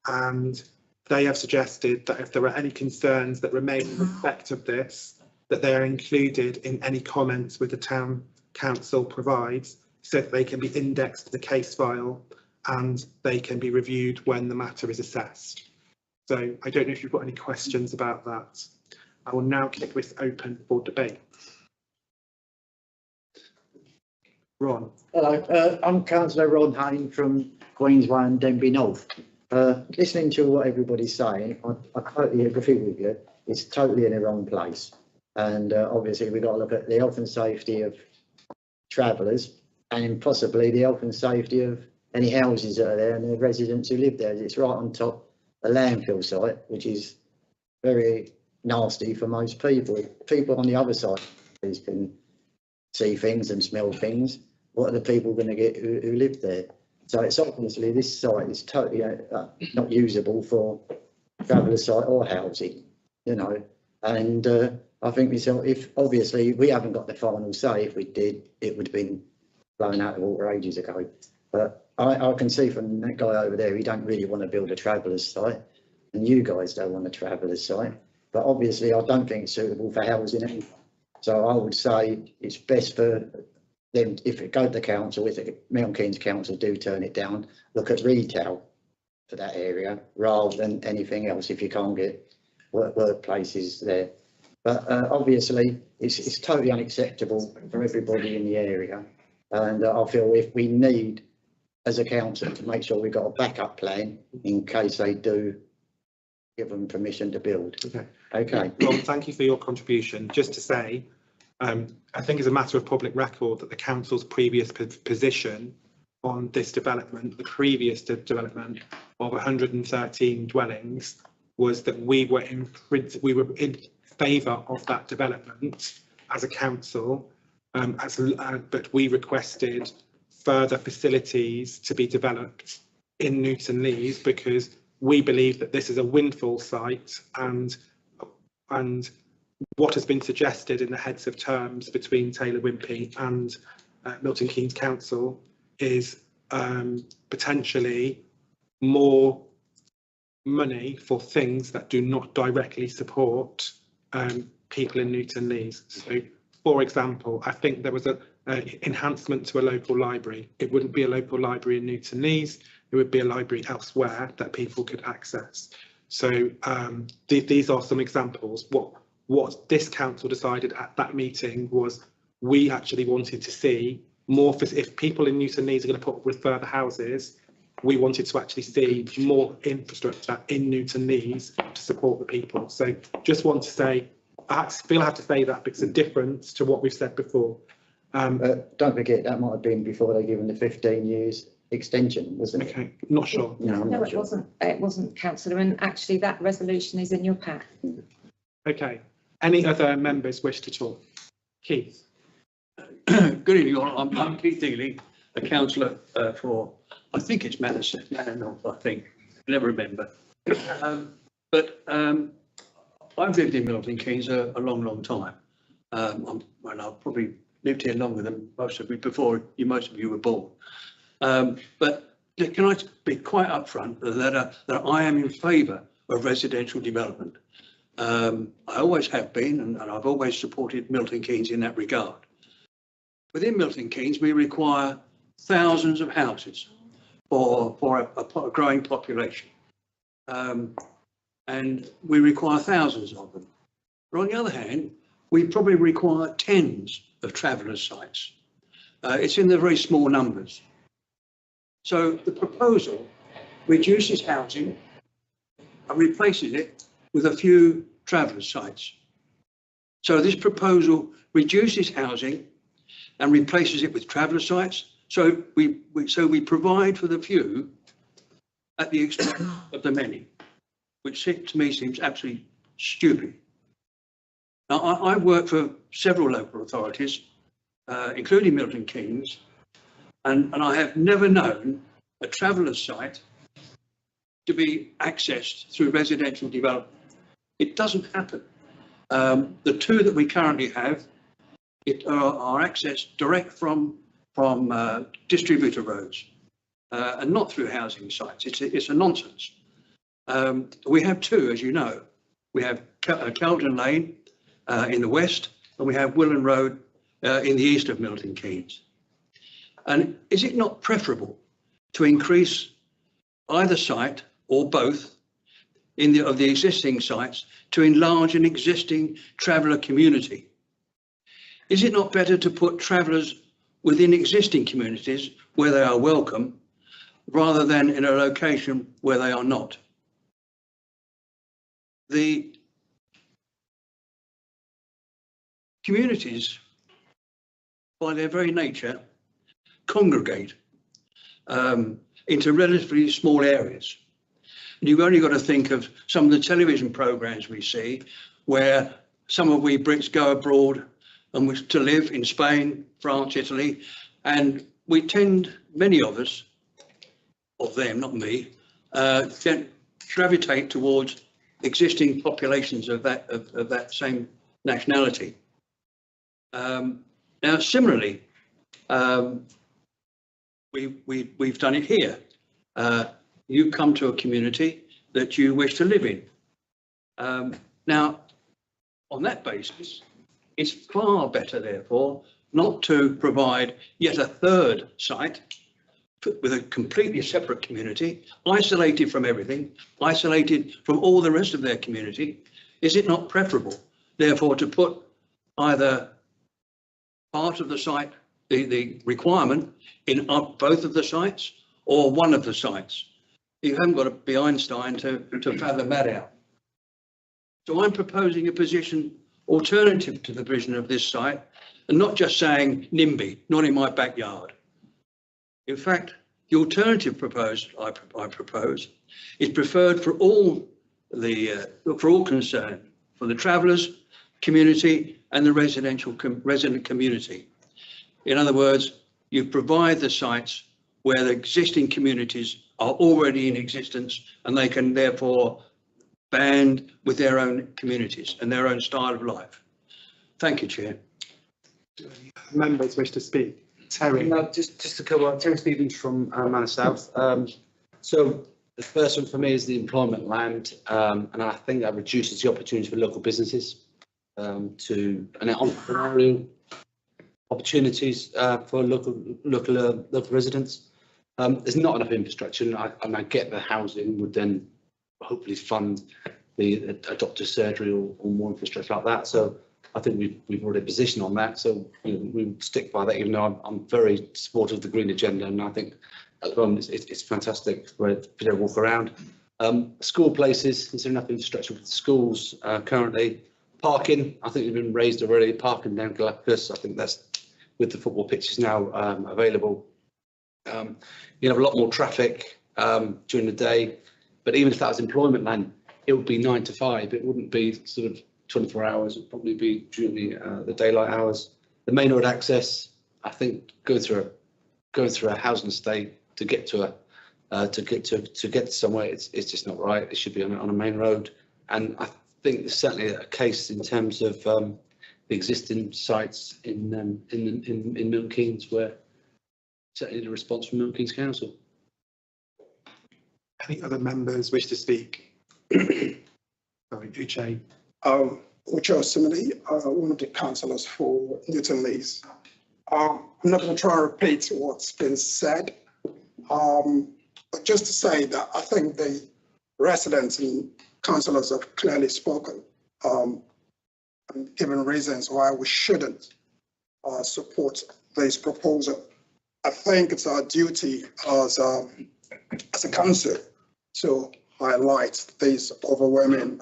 And they have suggested that if there are any concerns that remain in respect of this, that they are included in any comments with the town council provides, so that they can be indexed to the case file and they can be reviewed when the matter is assessed. So I don't know if you've got any questions about that. I will now kick this open for debate. Ron. Hello, I'm Councillor Ron Hayne from Queensway and Denby North. Listening to what everybody's saying, I totally agree with you. It's totally in the wrong place. And obviously we've got to look at the health and safety of travellers and possibly the health and safety of any houses that are there and the residents who live there. It's right on top of a landfill site, which is very nasty for most people. People on the other side can see things and smell things. What are the people going to get who live there? So it's obviously this site is totally not usable for traveller site or housing, you know. And I think myself, if obviously we haven't got the final say, if we did, it would have been blown out of water ages ago. But I can see from that guy over there, he don't really want to build a traveller's site, and you guys don't want a traveller's site. But obviously, I don't think it's suitable for housing anyway. So I would say it's best for them, if it go to the council, if the Milton Keynes Council do turn it down, look at retail for that area rather than anything else if you can't get workplaces there. But obviously, it's totally unacceptable for everybody in the area. And I feel if we need, as a council, to make sure we've got a backup plan in case they do give them permission to build. Okay. Well, thank you for your contribution. Just to say, I think it's a matter of public record that the council's previous position on this development, the previous development of 113 dwellings, was that we were in favour of that development as a council, but we requested further facilities to be developed in Newton Lees because we believe that this is a windfall site, and what has been suggested in the heads of terms between Taylor Wimpey and Milton Keynes Council is potentially more money for things that do not directly support people in Newton Lees. So, for example, I think there was an enhancement to a local library. It wouldn't be a local library in Newton Lees, it would be a library elsewhere that people could access. So these are some examples. What this council decided at that meeting was we actually wanted to see more, if people in Newton Lees are going to put up with further houses, we wanted to actually see more infrastructure in Newton Lees to support the people. So just want to say, I feel I have to say that because it's a difference to what we've said before. Don't forget that might have been before they given the 15 years extension, wasn't it? Okay, not sure. No, I'm No, not it sure. wasn't. It wasn't, councillor, and actually that resolution is in your pack. Okay. Any other members wish to talk? Keith. Good evening, all. I'm Keith Dealey, a councillor for, I think it's Manor North, I think, I never remember. But I've lived in Milton Keynes a long time. And I've probably lived here longer than most of you before most of you were born. But can I be quite upfront that I am in favour of residential development. I always have been, and I've always supported Milton Keynes in that regard. within Milton Keynes, we require thousands of houses for a growing population. And we require thousands of them. But on the other hand, we probably require tens of travellers' sites. It's in the very small numbers. So the proposal reduces housing and replaces it with a few travellers' sites. So this proposal reduces housing and replaces it with traveller sites. So we provide for the few at the expense of the many, which to me seems absolutely stupid. Now, I work for several local authorities, including Milton Keynes, and I have never known a traveller site to be accessed through residential development. It doesn't happen. The two that we currently have are accessed direct from distributor roads and not through housing sites. It's a nonsense. We have two, as you know. We have Kelton Lane in the west, and we have Willen Road in the east of Milton Keynes. And is it not preferable to increase either site or both of the existing sites to enlarge an existing traveller community? Is it not better to put travellers within existing communities where they are welcome rather than in a location where they are not? The communities, by their very nature, congregate into relatively small areas. And you've only got to think of some of the television programs we see where some of we Brits go abroad and to live in Spain, France, Italy, and we tend, many of us, of them, not me, gravitate towards existing populations of that same nationality. Now, similarly, we've done it here. You come to a community that you wish to live in. Now, on that basis, it's far better, therefore, not to provide yet a third site with a completely separate community, isolated from everything, isolated from all the rest of their community. Is it not preferable, therefore, to put either part of the site, the requirement, in both of the sites or one of the sites? You haven't got to be Einstein to fathom that out. So I'm proposing a position alternative to the vision of this site, and not just saying NIMBY, not in my backyard. In fact, the alternative I propose is preferred for all concerned, for the travellers community and the resident community. In other words, you provide the sites where the existing communities are already in existence and they can therefore band with their own communities and their own style of life. Thank you, Chair. Members wish to speak. Terry. No, just to cover, Terry Stevens from Manor South. So the first one for me is the employment land, and I think that reduces the opportunity for local businesses and entrepreneurial opportunities for local residents. There's not enough infrastructure, and I get the housing would then hopefully fund a doctor's surgery or more infrastructure like that. So I think we've already positioned on that. So we stick by that, even though I'm very supportive of the green agenda, and I think at the moment it's fantastic for to walk around. School places, is there enough infrastructure with schools currently? Parking, I think it's been raised already. Parking down Galapagos, I think that's with the football pitches now available. You have a lot more traffic during the day, but even if that was employment land, it would be 9 to 5. It wouldn't be sort of 24 hours. It'd probably be during the daylight hours. The main road access, I think, going through a housing estate to get to somewhere, it's just not right. It should be on a main road, and I think there's certainly a case in terms of the existing sites in Milton Keynes where certainly the response from Milton Keynes Council. Any other members wish to speak? Sorry, Uche. Uche Osimili, one of the councillors for Newton Leys. I'm not going to try and repeat what's been said, but just to say that I think the residents and councillors have clearly spoken and given reasons why we shouldn't support this proposal. I think it's our duty as a council to highlight this overwhelming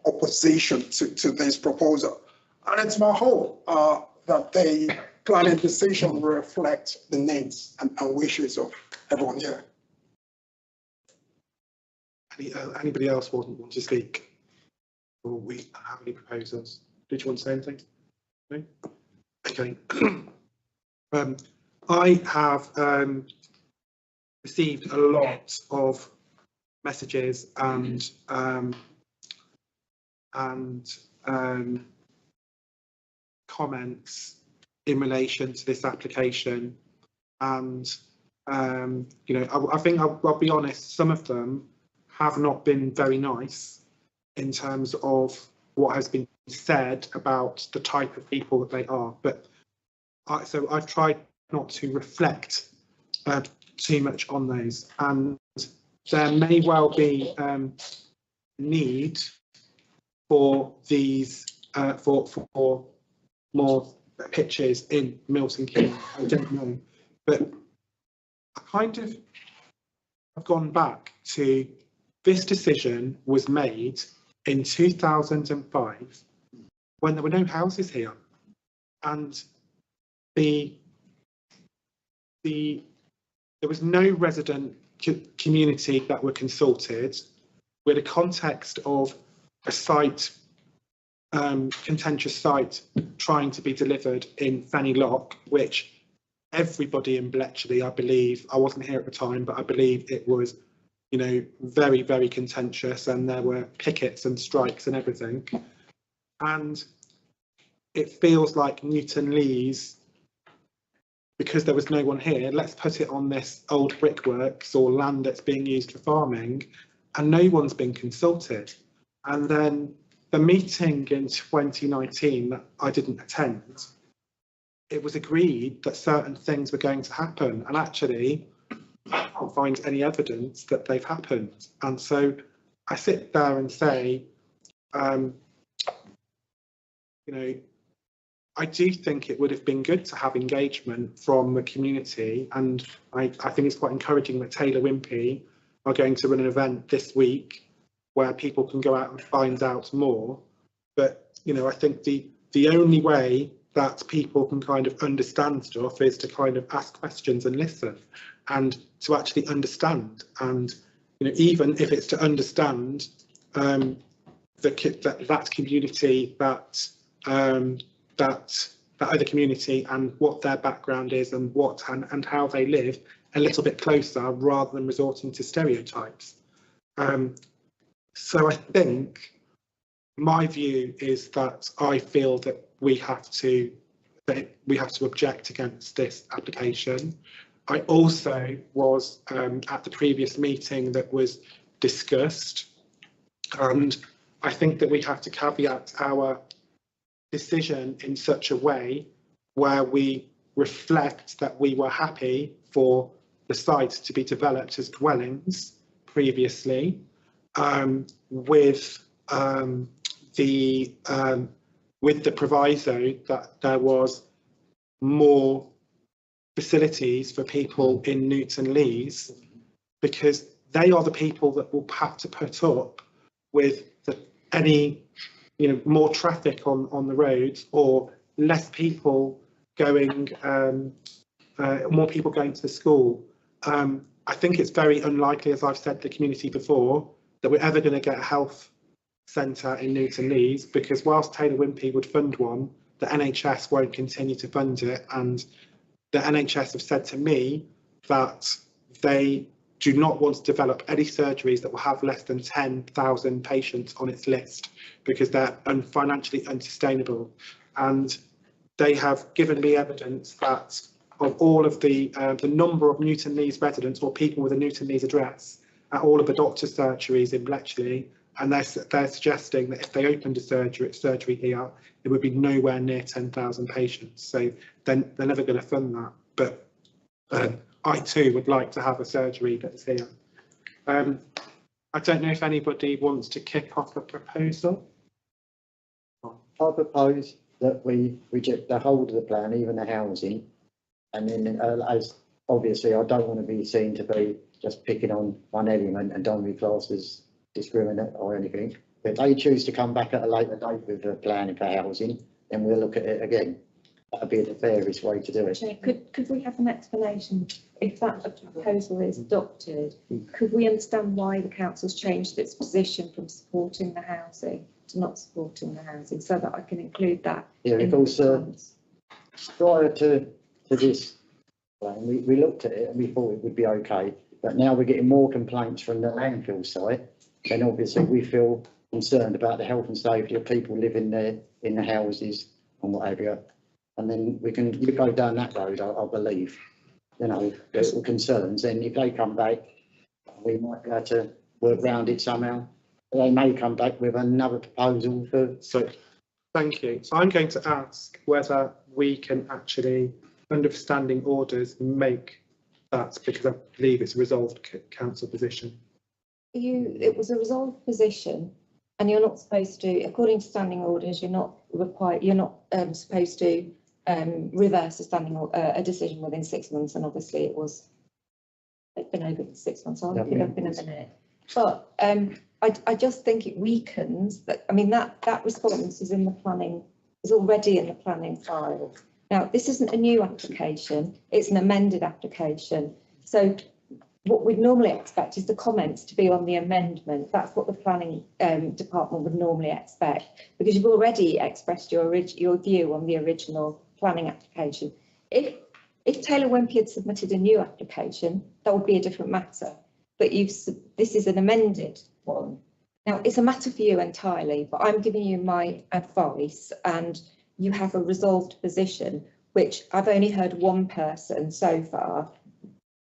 opposition to this proposal. And it's my hope that the planning decision will reflect the needs and wishes of everyone here. Anybody else want to speak? Or we have any proposals? Did you want to say anything? No? Okay. I have received a lot of messages and comments in relation to this application, and you know, I think I'll be honest, some of them have not been very nice in terms of what has been said about the type of people that they are, but so I've tried not to reflect too much on those, and there may well be need for these for more pitches in Milton Keynes. I don't know, but I kind of have gone back to this decision was made in 2005 when there were no houses here, and there was no resident community that were consulted, with a context of a site, contentious site trying to be delivered in Fenny Lock, which everybody in Bletchley, I believe, I wasn't here at the time, but I believe it was, you know, very, very contentious, and there were pickets and strikes and everything. And it feels like Newton Lees, because there was no one here, let's put it on this old brickworks or land that's being used for farming, and no one's been consulted. And then the meeting in 2019 that I didn't attend, it was agreed that certain things were going to happen, and actually I can't find any evidence that they've happened. And so I sit there and say, you know, I do think it would have been good to have engagement from the community, and I think it's quite encouraging that Taylor Wimpey are going to run an event this week where people can go out and find out more. But, you know, I think the only way that people can kind of understand stuff is to kind of ask questions and listen, and to actually understand. And, you know, even if it's to understand that community, that other community, and what their background is, and what and how they live a little bit closer, rather than resorting to stereotypes. So I think my view is that I feel that we have to object against this application. I also was at the previous meeting that was discussed, and I think that we have to caveat our decision in such a way where we reflect that we were happy for the site to be developed as dwellings previously, with the proviso that there was more facilities for people in Newton Lees, because they are the people that will have to put up with any, you know, more traffic on the roads, or less people going, more people going to the school. I think it's very unlikely, as I've said to the community before, that we're ever going to get a health centre in Newton Lees, because whilst Taylor Wimpey would fund one, the NHS won't continue to fund it. And the NHS have said to me that they do not want to develop any surgeries that will have less than 10,000 patients on its list, because they're financially unsustainable. And they have given me evidence that of all of the number of Newton Lees residents, or people with a Newton Lees address, at all of the doctor's surgeries in Bletchley, and they're suggesting that if they opened a surgery here, it would be nowhere near 10,000 patients. So then they're never going to fund that. But I too would like to have a surgery that's here. I don't know if anybody wants to kick off a proposal. I propose that we reject the whole of the plan, even the housing. And then as obviously I don't want to be seen to be just picking on one element and don't be classed as discriminate or anything. If they choose to come back at a later date with a plan for housing, then we'll look at it again. That'd be the fairest way to do it. Chair, could we have an explanation? If that proposal is adopted, could we understand why the council's changed its position from supporting the housing to not supporting the housing, so that I can include that? Yeah, because prior to this plan, we looked at it and we thought it would be okay. But now we're getting more complaints from the landfill site. Then obviously we feel concerned about the health and safety of people living there in the houses and what have you. And then we go down that road, I believe, you know, the concerns. And if they come back, we might be able to work around it somehow. They may come back with another proposal for. So, thank you. So I'm going to ask whether we can actually, under standing orders, make that, because I believe it's a resolved council position. It was a resolved position, and you're not supposed to, according to standing orders, you're not required. You're not supposed to reverse a decision within 6 months, and obviously it's been over 6 months. I'll look it up in a minute. But I just think it weakens that. I mean, that response is in the planning, is already in the planning file. Now, this isn't a new application; it's an amended application. So what we'd normally expect is the comments to be on the amendment. That's what the planning department would normally expect, because you've already expressed your view on the original planning application. If Taylor Wimpey had submitted a new application, that would be a different matter. But this is an amended one. Now, it's a matter for you entirely, but I'm giving you my advice, and you have a resolved position, which I've only heard one person so far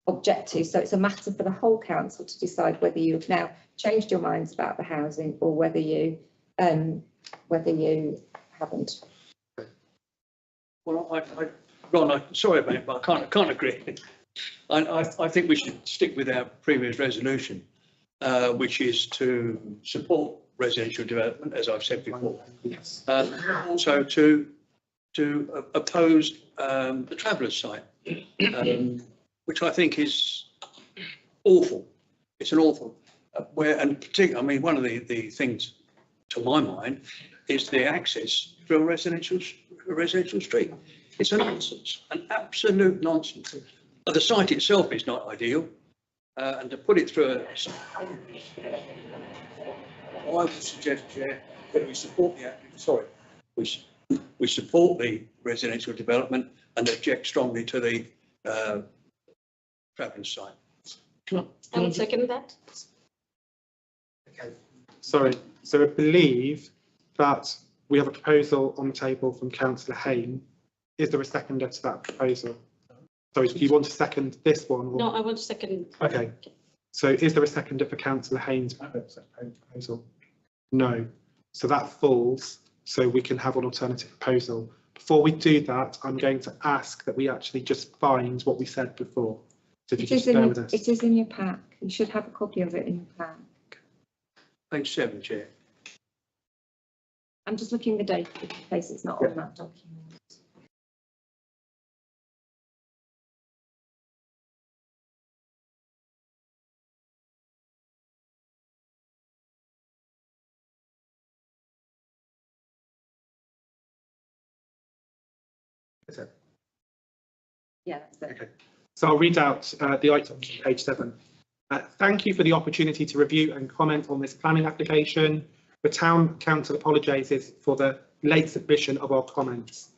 object to. So it's a matter for the whole council to decide whether you've now changed your minds about the housing or whether you haven't. Well, Ron, sorry about it, but I can't agree. I think we should stick with our previous resolution, which is to support residential development, as I've said before. Yes. Also to oppose the travellers' site, which I think is awful. It's an awful, and particularly, I mean, one of the things to my mind is the access to a residential street. It's a nonsense, an absolute nonsense. The site itself is not ideal, and to put it through I would suggest, Chair, that we support we support the residential development and object strongly to the travelling site. I would second that. Okay. Sorry. So I believe that we have a proposal on the table from Councillor Hayne. Is there a seconder to that proposal? Sorry, do you want to second this one? Or? No, I want to second. Okay. So is there a seconder for Councillor Hayne's proposal? No. So that falls. So we can have an alternative proposal. Before we do that, I'm going to ask that we actually just find what we said before. So if you just bear with us. It is in your pack. You should have a copy of it in your pack. Page 7, Chair. I'm just looking the date in case it's not on that document. Is it? Yeah, that's it. Okay. So I'll read out the item on page 7. Thank you for the opportunity to review and comment on this planning application. The Town Council apologises for the late submission of our comments.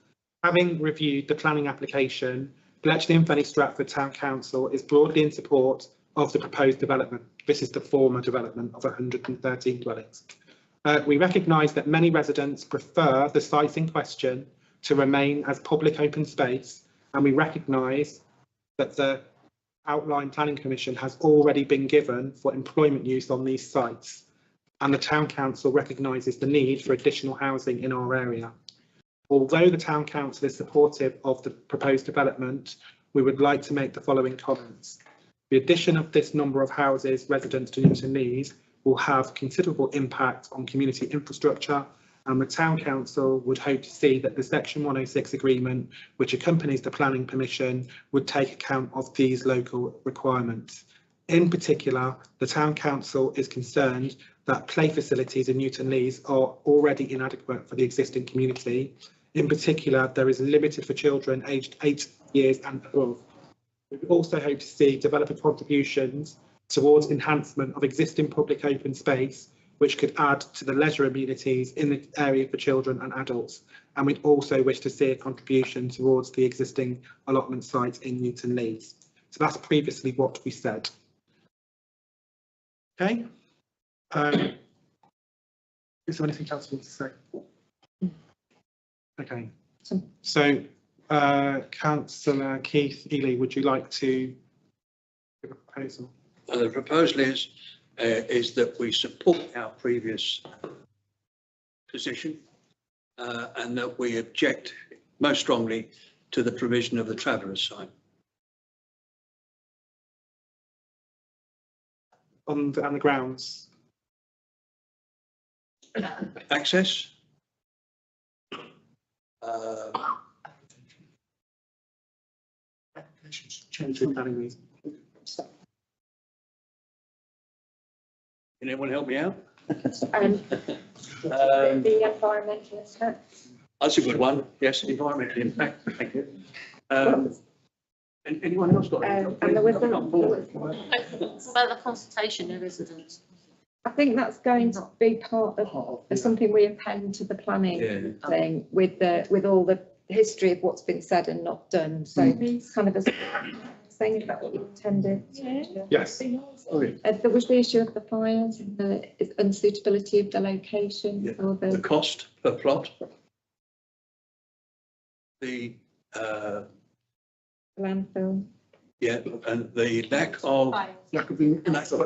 Having reviewed the planning application, Bletchley and Fenny Stratford Town Council is broadly in support of the proposed development. This is the former development of 113 dwellings. We recognise that many residents prefer the site in question to remain as public open space, and we recognise that the outline planning permission has already been given for employment use on these sites. and the Town Council recognises the need for additional housing in our area. Although the Town Council is supportive of the proposed development, we would like to make the following comments. The addition of this number of houses residents to Newton Lees will have considerable impact on community infrastructure, and the Town Council would hope to see that the Section 106 agreement, which accompanies the planning permission, would take account of these local requirements. In particular, the Town Council is concerned that play facilities in Newton Lees are already inadequate for the existing community. In particular, there is limited for children aged 8 years and above. We also hope to see developer contributions towards enhancement of existing public open space, which could add to the leisure amenities in the area for children and adults. And we'd also wish to see a contribution towards the existing allotment site in Newton Lees. So that's previously what we said. Okay. Is there anything else you want to say? Okay. So, Councillor Keith Ely, would you like to give a proposal? The proposal is that we support our previous position and that we object most strongly to the provision of the Travellers site. And the grounds? Access. Change the planning reason. Can anyone help me out? The environmental aspects. That's a good one. Yes, environmental impact. Thank you. And anyone else got any? And there was About the consultation of residents. I think that's going to be part of something we append to the planning thing with all the history of what's been said and not done. So it's kind of a thing, is that what you intended? Yes. There was the issue of the fires and the unsuitability of the location or The cost per plot. The landfill. yeah, and the lack of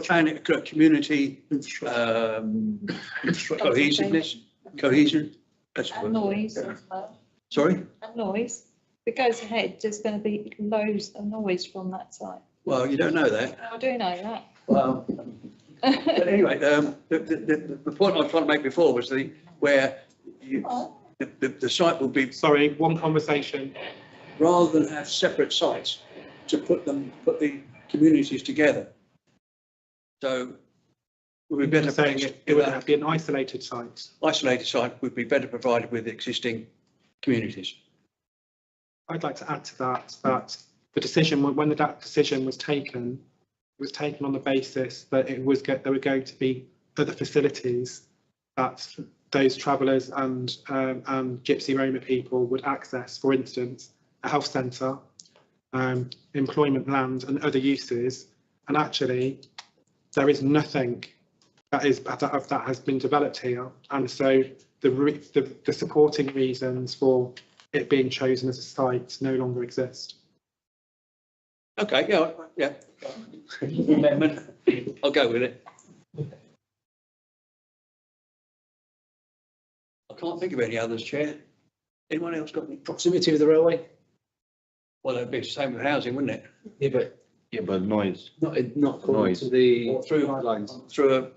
planning, community cohesiveness, cohesion. That's the And word. noise as well. Sorry? And noise. If it goes ahead, there's going to be loads of noise from that site. Well, you don't know that. I do know that. Well, but anyway, the point I was trying to make before was where the site will be, Sorry, one conversation. rather than have separate sites, to put the communities together. So it would be better saying it would have to be an isolated site. isolated site would be better provided with existing communities. I'd like to add to that the decision, when that decision was taken, it was taken on the basis that there were going to be other facilities that those travellers and Gypsy Roma people would access, for instance, a health centre, employment land and other uses. And actually, there is nothing that has been developed here. And so the supporting reasons for it being chosen as a site no longer exist. Okay, yeah. Amendment. I'll go with it. I can't think of any others, Chair. Anyone else got any? Proximity of the railway? Well, it'd be the same with housing, wouldn't it? Yeah, but noise. Not according Noise. to the Or through guidelines. through a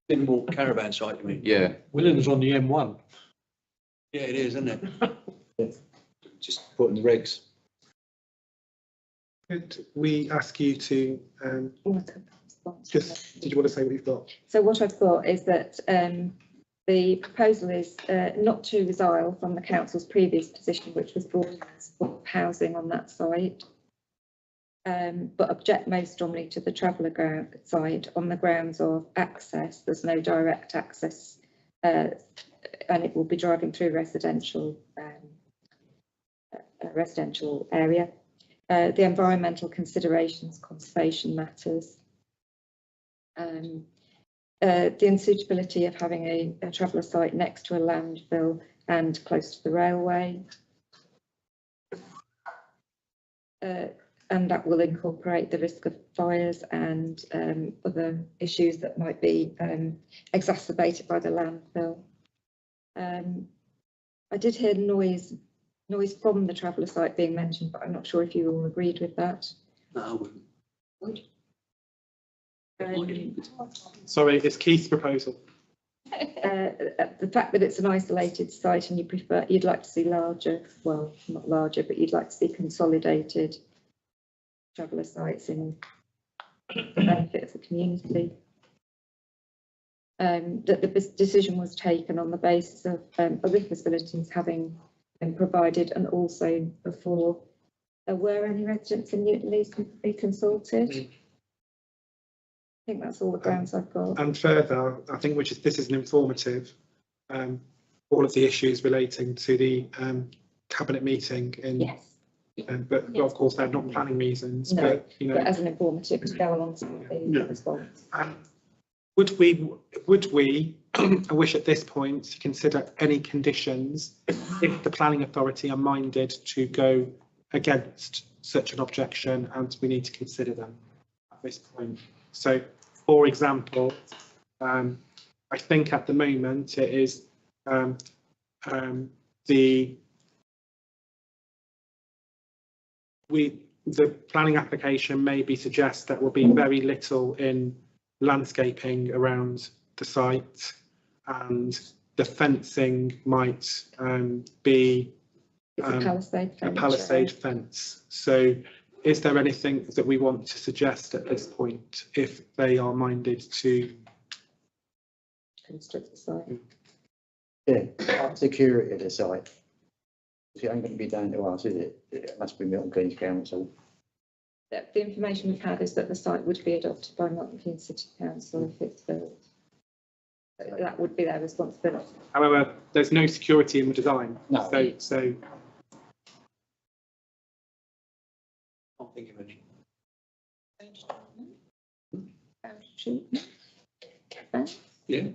minimal caravan site, you mean? Yeah, Williams on the M1. Yeah, it is, isn't it? Just putting the regs. Could we ask you to just, did you want to say what you've got? So what I've got is that the proposal is not to resile from the council's previous position, which was for housing on that site, but object most strongly to the traveller site on the grounds of access. There's no direct access, and it will be driving through residential area. The environmental considerations, conservation matters. The unsuitability of having a traveller site next to a landfill and close to the railway. and that will incorporate the risk of fires and other issues that might be exacerbated by the landfill. I did hear noise from the traveller site being mentioned, but I'm not sure if you all agreed with that. No, I wouldn't. Sorry, it's Keith's proposal. The fact that it's an isolated site and you'd like to see larger, well, not larger, but you'd like to see consolidated traveller sites in the benefit of the community. That the decision was taken on the basis of other facilities having been provided, and also before there were any residents in Newton Leys to be consulted. I think that's all the grounds I've got. And further, I think this is an informative, all of the issues relating to the cabinet meeting in. Yes. But of course, they're not planning reasons, No, but, you know. But as an informative to go alongside the response. Would we, I wish at this point to consider any conditions if the planning authority are minded to go against such an objection, and we need to consider them at this point. So, for example, I think at the moment it is the planning application maybe suggests that will be very little in landscaping around the site, and the fencing might be a palisade fence. So is there anything that we want to suggest at this point if they are minded to construct the site? Yeah, security of the site. It ain't going to be down to us, is it? It must be Milton Keynes Council. The information we've had is that the site would be adopted by Milton Keynes City Council if it's built. That would be their responsibility. However, there's no security in the design. No. So Can't think of any. Yeah.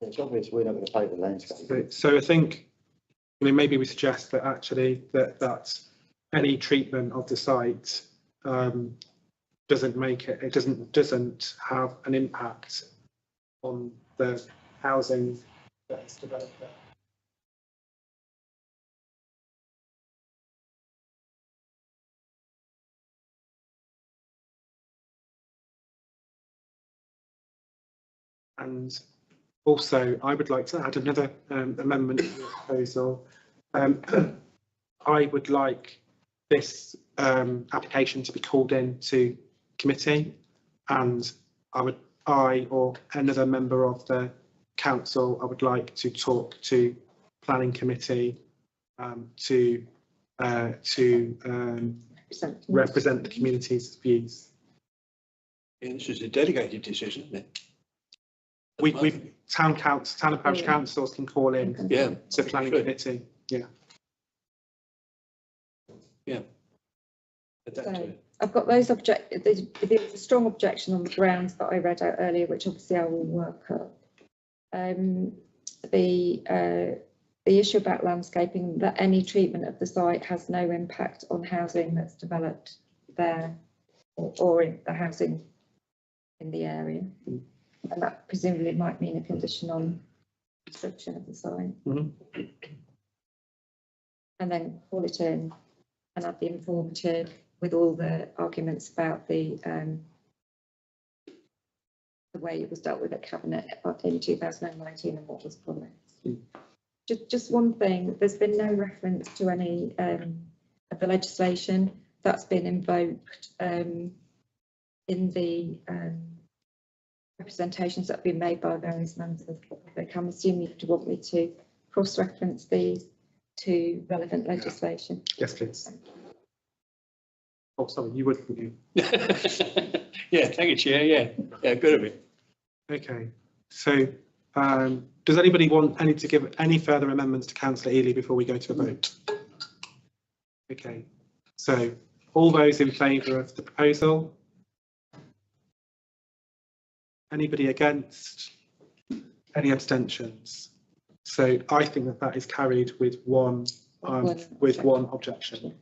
It's obvious we're not going to pay the landscape. So I think, I mean, maybe we suggest that actually that any treatment of the site doesn't make it doesn't have an impact on the housing that's developed there. And also, I would like to add another amendment to the proposal. I would like this application to be called in to committee, and I or another member of the council, I would like to talk to planning committee to represent the community's views. Yeah, this is a delegated decision, isn't it? We town and parish councils can call in to planning committee. Yeah. So I've got those there's a strong objection on the grounds that I read out earlier, which obviously I will work up. The issue about landscaping, that any treatment of the site has no impact on housing that's developed there or in the housing in the area. And that presumably might mean a condition on construction of the site. Mm-hmm. And then call it in and add the informative with all the arguments about the way it was dealt with at Cabinet in 2019 and what was promised. Just one thing, there's been no reference to any of the legislation that's been invoked in the representations that have been made by various members of the public. I'm assuming you want me to cross-reference these to relevant legislation. Yes, please. Oh, sorry, you would, wouldn't you? Yeah, thank you, Chair. Yeah, good of it. Okay, so does anybody want to give any further amendments to Councillor Ely before we go to a vote? Okay, so all those in favour of the proposal? Anybody against? Any abstentions? So I think that is carried with one objection.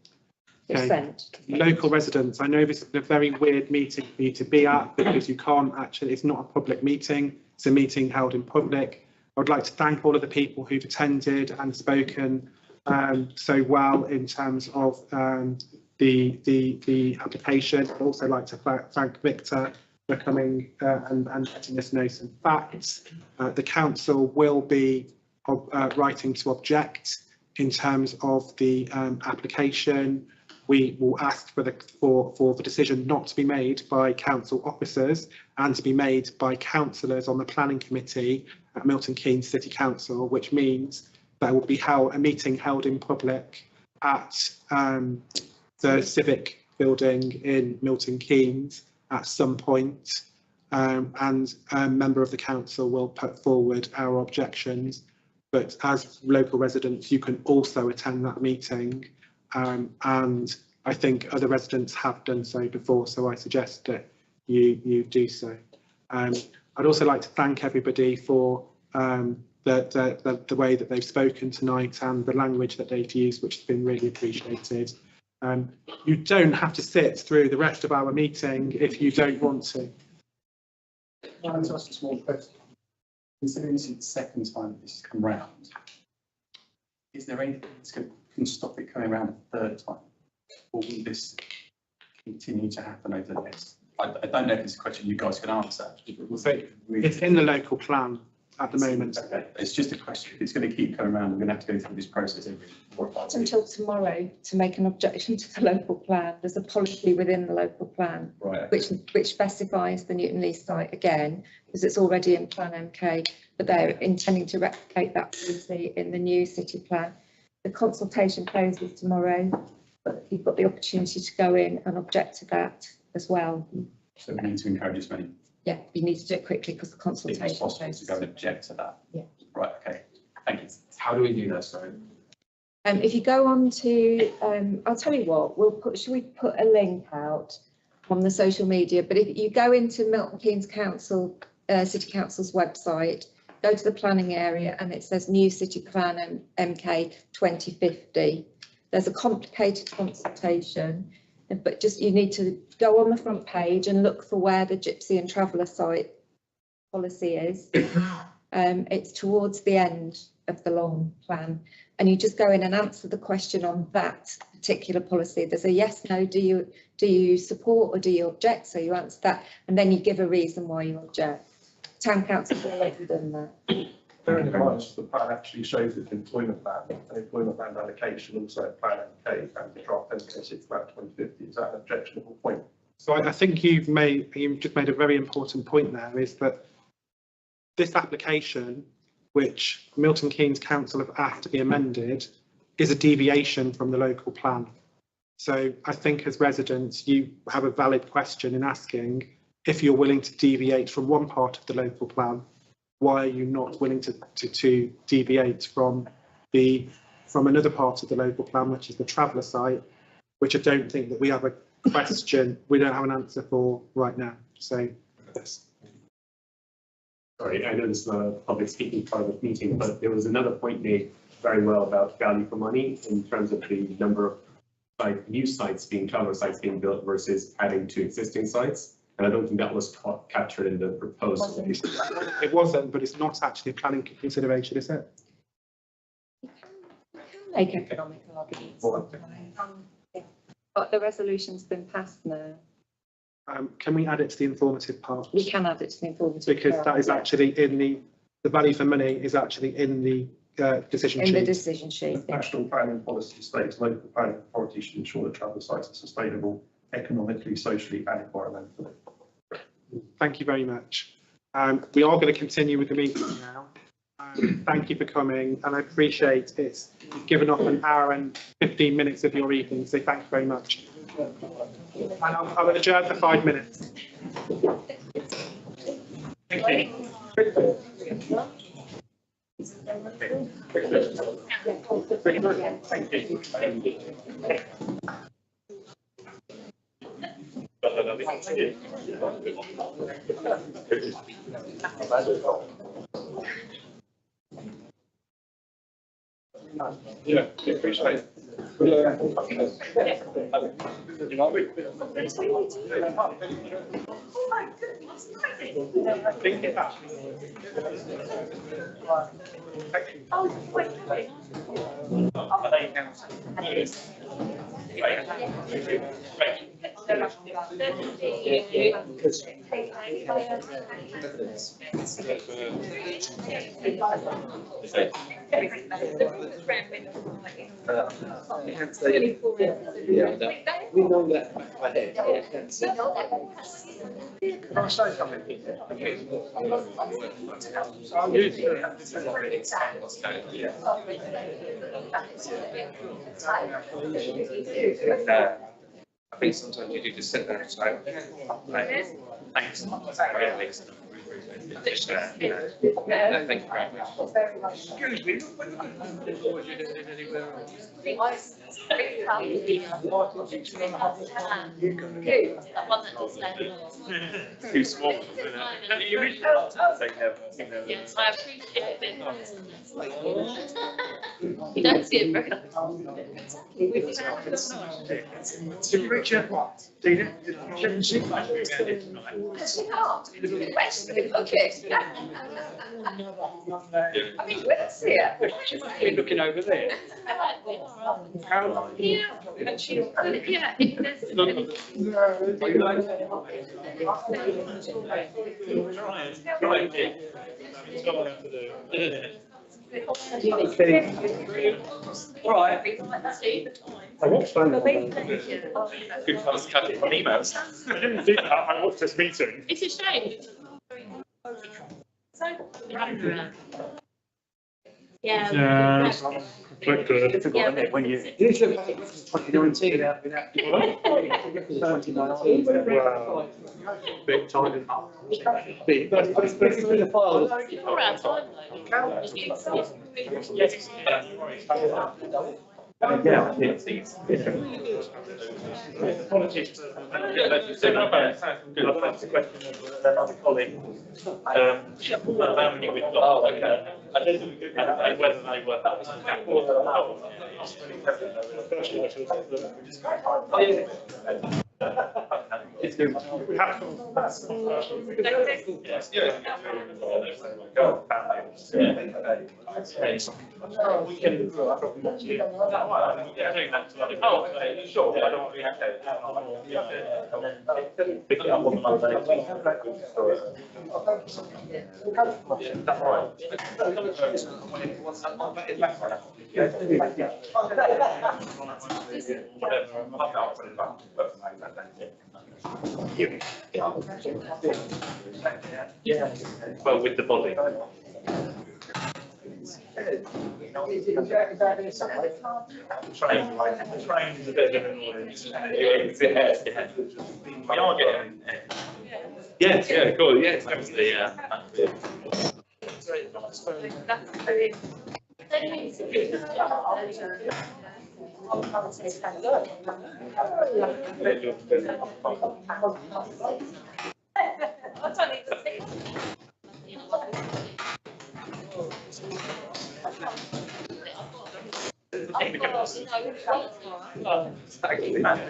Okay. sent. Local residents, I know this is a very weird meeting for you to be at because you can't actually, it's not a public meeting, it's a meeting held in public. I would like to thank all of the people who've attended and spoken so well in terms of the application. I'd also like to thank Victor for coming and letting us know some facts. The council will be writing to object in terms of the application. We will ask for the decision not to be made by council officers and to be made by councillors on the planning committee at Milton Keynes City Council, which means there will be a meeting held in public at the Civic Building in Milton Keynes at some point, and a member of the council will put forward our objections. But as local residents, you can also attend that meeting. And I think other residents have done so before, so I suggest that you do so. I'd also like to thank everybody for the way that they've spoken tonight and the language that they've used, which has been really appreciated. You don't have to sit through the rest of our meeting if you don't want to. Can I ask a small question? Considering this is the second time that this has come round, is there anything that can stop it coming around a third time? Or will this continue to happen over the next? I don't know if it's a question you guys can answer. It's in the local plan at the moment. Okay, it's just a question. If it's going to keep coming around, we're going to have to go through this process every 4 or 5 years. Until tomorrow to make an objection to the local plan. There's a policy within the local plan, Right. which specifies the Newton Lees site again, because it's already in Plan MK, but they're intending to replicate that policy in the new city plan. The consultation closes tomorrow, but you've got the opportunity to go in and object to that as well. So we need to encourage as many, Yeah, you need to do it quickly because the if consultation it's possible, to closes. go and object to that. Yeah. Right, okay, thank you. How do we do that, sorry? If you go on to, I'll tell you what, should we put a link out on the social media? But if you go into Milton Keynes Council, City Council's website, go to the planning area and it says new city plan MK 2050. There's a complicated consultation, but just you need to go on the front page and look for where the Gypsy and Traveller site policy is. It's towards the end of the long plan, and you just go in and answer the question on that particular policy. There's a yes, no, do you support or do you object? So you answer that, and then you give a reason why you object. Town council's already done that. Bearing in mind, the plan actually shows its employment land, and employment land allocation also at Plan MK and the draft MK6 plan 2050. Is that an objectionable point? So I think you've just made a very important point there, is that this application, which Milton Keynes Council have asked to be amended, is a deviation from the local plan. So I think as residents, you have a valid question in asking, if you're willing to deviate from one part of the local plan, why are you not willing to deviate from another part of the local plan, which is the Traveller site, which I don't think that we have a question, we don't have an answer for right now. So yes. Sorry, I know this is not a public speaking part of the meeting, but there was another point made very well about value for money in terms of the number of new sites being, Traveller sites being built versus adding to existing sites. And I don't think that was captured in the proposal. It wasn't, but it's not actually a planning consideration, is it? You can make economic arguments. But the resolution's been passed now. Can we add it to the informative part? We can add it to the informative. Because part, that is yeah. actually in the value for money is actually in the decision sheet. In the decision sheet. National planning policy states local planning authorities should ensure that travel sites are sustainable economically, socially and environmentally. Thank you very much. We are going to continue with the meeting now. Thank you for coming, and I appreciate it's given up an hour and 15 minutes of your evening, so thank you very much. And I'll adjourn for 5 minutes. Thank you. Thank you. Yeah, appreciate it. We know that back by head. Can I say something? I think sometimes you do just sit there and say, thanks. Just, thank you very much. Excuse me, what you did anywhere else? Too small, isn't it? You reach out to say never. Yes, I appreciate it. You don't see it very often. Richard, Dina, shouldn't see much. I mean, let's see it. You're looking over there. Yeah, All right. I watched that. Good for us catching on emails. I didn't do that. I watched this meeting. it's a shame. Yeah. Yeah. Conflicted. Difficult, isn't it, when you. This is 2019. 2019. Wow. Big time. Big. Let's through the files. All right, time though. Yeah, I think these. Apologies. I've asked a question of another colleague. How many we've got? Oh, okay. And whether they were. We have sure. I don't have to pick it up on the Monday. That's well, with the body. Train is a bit of an annoyance. We are getting. Yes, yeah, cool, yes, absolutely, yeah.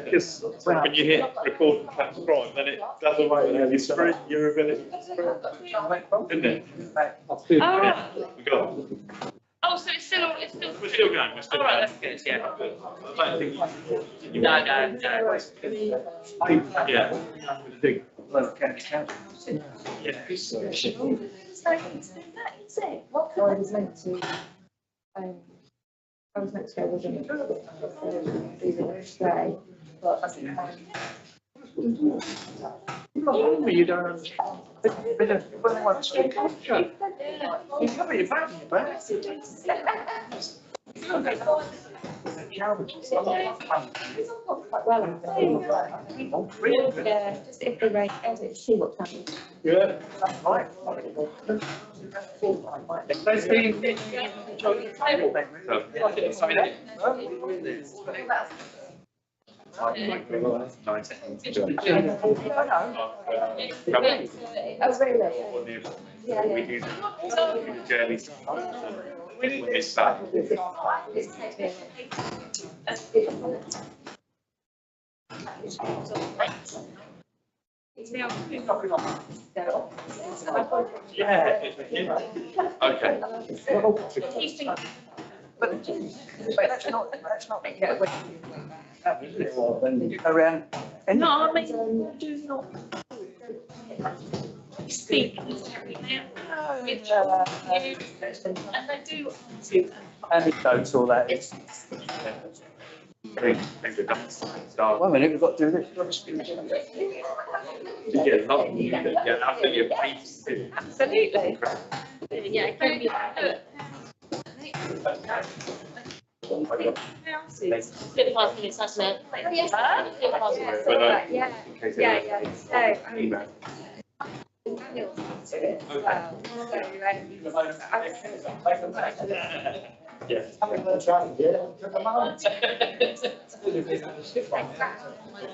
Because when you hit record and transcribe, then it does away with your sprint, your ability to sprint, isn't it? Oh, We got it. oh, so it's still. We're still going, we're still All right, going. that's good, yeah. I don't think you. No. Yeah. What I was meant to, I was meant to go, wasn't today, but. You don't understand. When I want to culture, you cover your back in your back. Yeah, just if the rain ends, see what's happening. Yeah. Right. Let's be. Oh, really? Yeah. We do the journey. We miss that. Yeah. Okay. But let's not get away. Around. No, I mean, do not speak. And they do. Anecdotes, all that. It's. One minute, we've got to do this. Yeah, not yeah, after your face. Absolutely. Yeah, it can be. Bit past minutes, hasn't it? Yes. Yeah. So,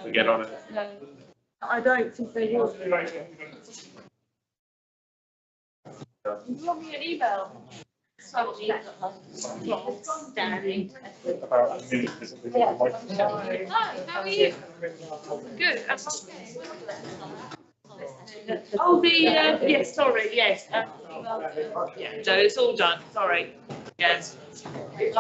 We get on it. No, I don't think they will. Drop me an email. How are you? Good. Oh, yes, sorry, yes. Yeah, no, it's all done, sorry. Yes. Yeah.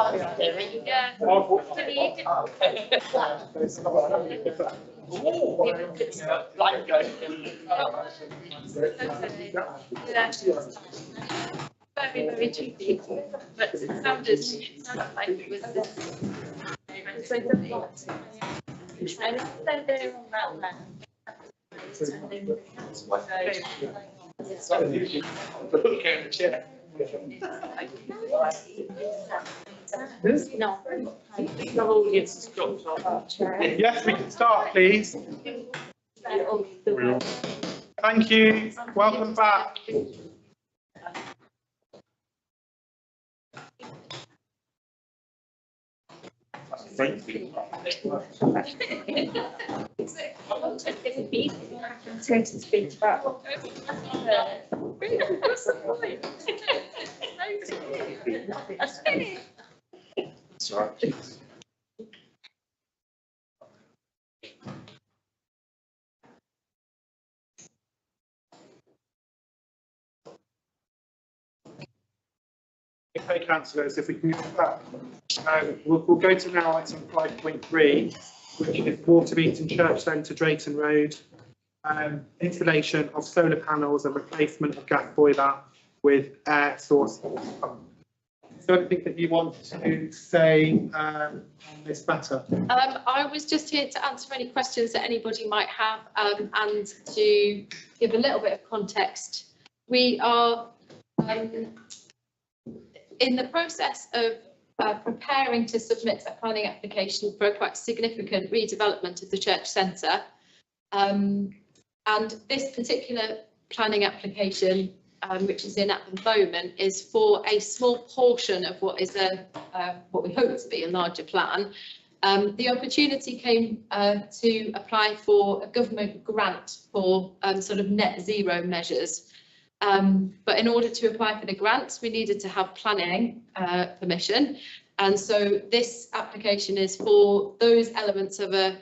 Very, very tricky, but it sounded like it was this. So the plot. And if they're there on that land. No. Yes, we can start, please. Thank you. Welcome back. To speak about. Sorry. Okay, councillors, if we can go back. We'll go to now item 5.3, which is Waterbeaton Church Centre, Drayton Road. Installation of solar panels and replacement of gas boiler with air source. Is there anything that you want to say on this matter? I was just here to answer any questions that anybody might have and to give a little bit of context. We are in the process of preparing to submit a planning application for a quite significant redevelopment of the church centre. And this particular planning application, which is in at the moment, is for a small portion of what is what we hope to be a larger plan. The opportunity came to apply for a government grant for sort of net zero measures. But in order to apply for the grants, we needed to have planning permission. And so this application is for those elements of a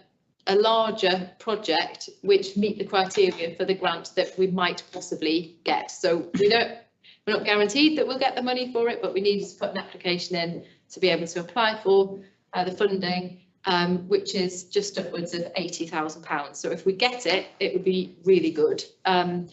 larger project which meet the criteria for the grant that we might possibly get. So we're not guaranteed that we'll get the money for it, but we need to put an application in to be able to apply for the funding, which is just upwards of £80,000. So if we get it, it would be really good. And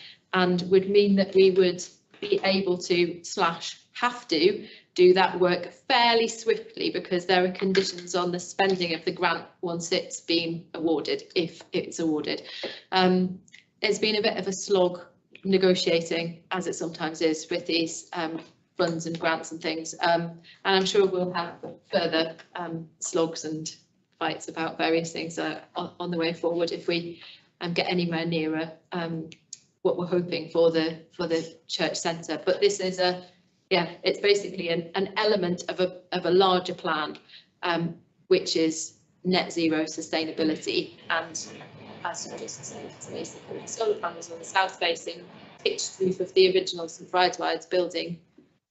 would mean that we would be able to / have to do that work fairly swiftly, because there are conditions on the spending of the grant once it's been awarded, if it's awarded. There's been a bit of a slog negotiating, as it sometimes is with these funds and grants and things, and I'm sure we'll have further slogs and fights about various things on the way forward if we get anywhere nearer what we're hoping for the church centre. But this is it's basically an element of a larger plan, which is net zero sustainability. And as basically solar panels on the south facing pitched roof of the original St Fried's building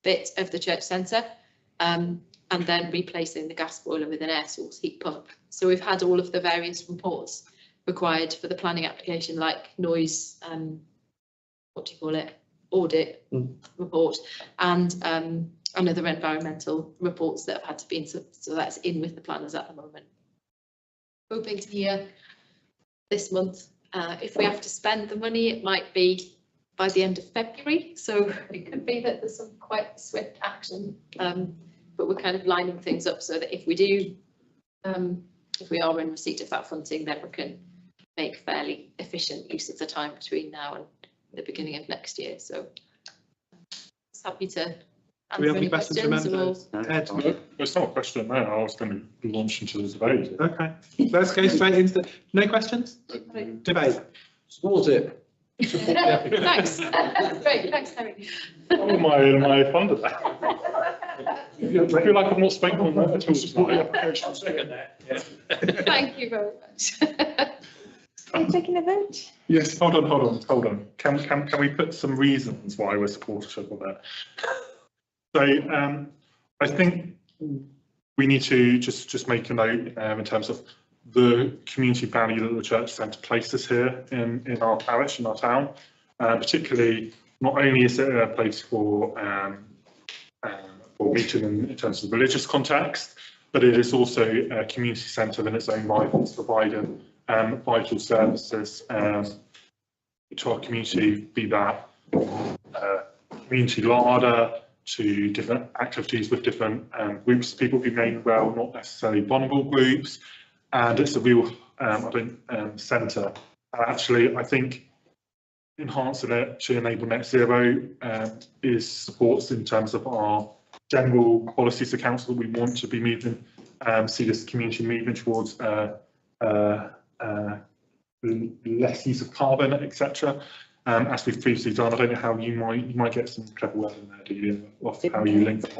bit of the church centre. and then replacing the gas boiler with an air source heat pump. So we've had all of the various reports required for the planning application, like noise, what do you call it, audit report, and other environmental reports that have had to be in, so that's in with the planners at the moment. Hoping to hear this month. If we have to spend the money, it might be by the end of February, so it could be that there's some quite swift action, but we're kind of lining things up so that if we do, if we are in receipt of that funding, then we can make fairly efficient use of the time between now and the beginning of next year. So happy to Do we have answer any any questions from questions. members? Ed? It's not a question now. I was going to launch into the debate. Okay, let's go straight into, no questions? Debate. Support it. Thanks. Great, thanks, Harry. Oh, my fund of that. I feel like I'm not speaking on that at all tonight. Thank you very much. Are you taking a vote? Yes, hold on. Can we put some reasons why we're supportive of it? So I think we need to just make a note in terms of the community value that the church centre places here in our parish, in our town. Particularly, not only is it a place for meeting in terms of religious context, but it is also a community centre in its own right. It's providing vital services to our community, be that community larder, to different activities with different groups of people who may well not necessarily vulnerable groups, and it's a real centre. Actually, I think enhancing it to enable net zero is supports in terms of our general policies of council that we want to be moving, see this community moving towards less use of carbon, etc. As we've previously done. I don't know how you might get some clever word in there, do you, of how you link it.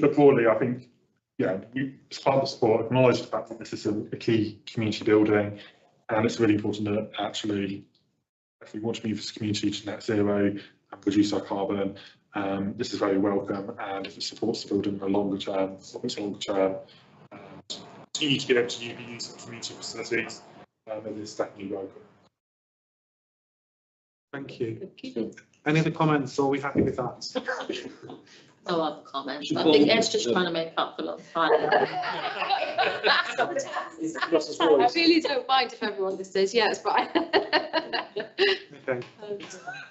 But broadly, I think, yeah, as part of the support, acknowledge the fact that this is a key community building, and it's really important that actually, if we want to move this community to net zero and reduce our carbon, this is very welcome, and if it supports the building in the longer term, you need to be able to use community facilities, it is definitely welcome. Thank you. Any other comments, or are we happy with that? No other comments. I think Ed's just trying to make up for a lot of time. I really don't mind if everyone just says, yeah, it's fine. Okay.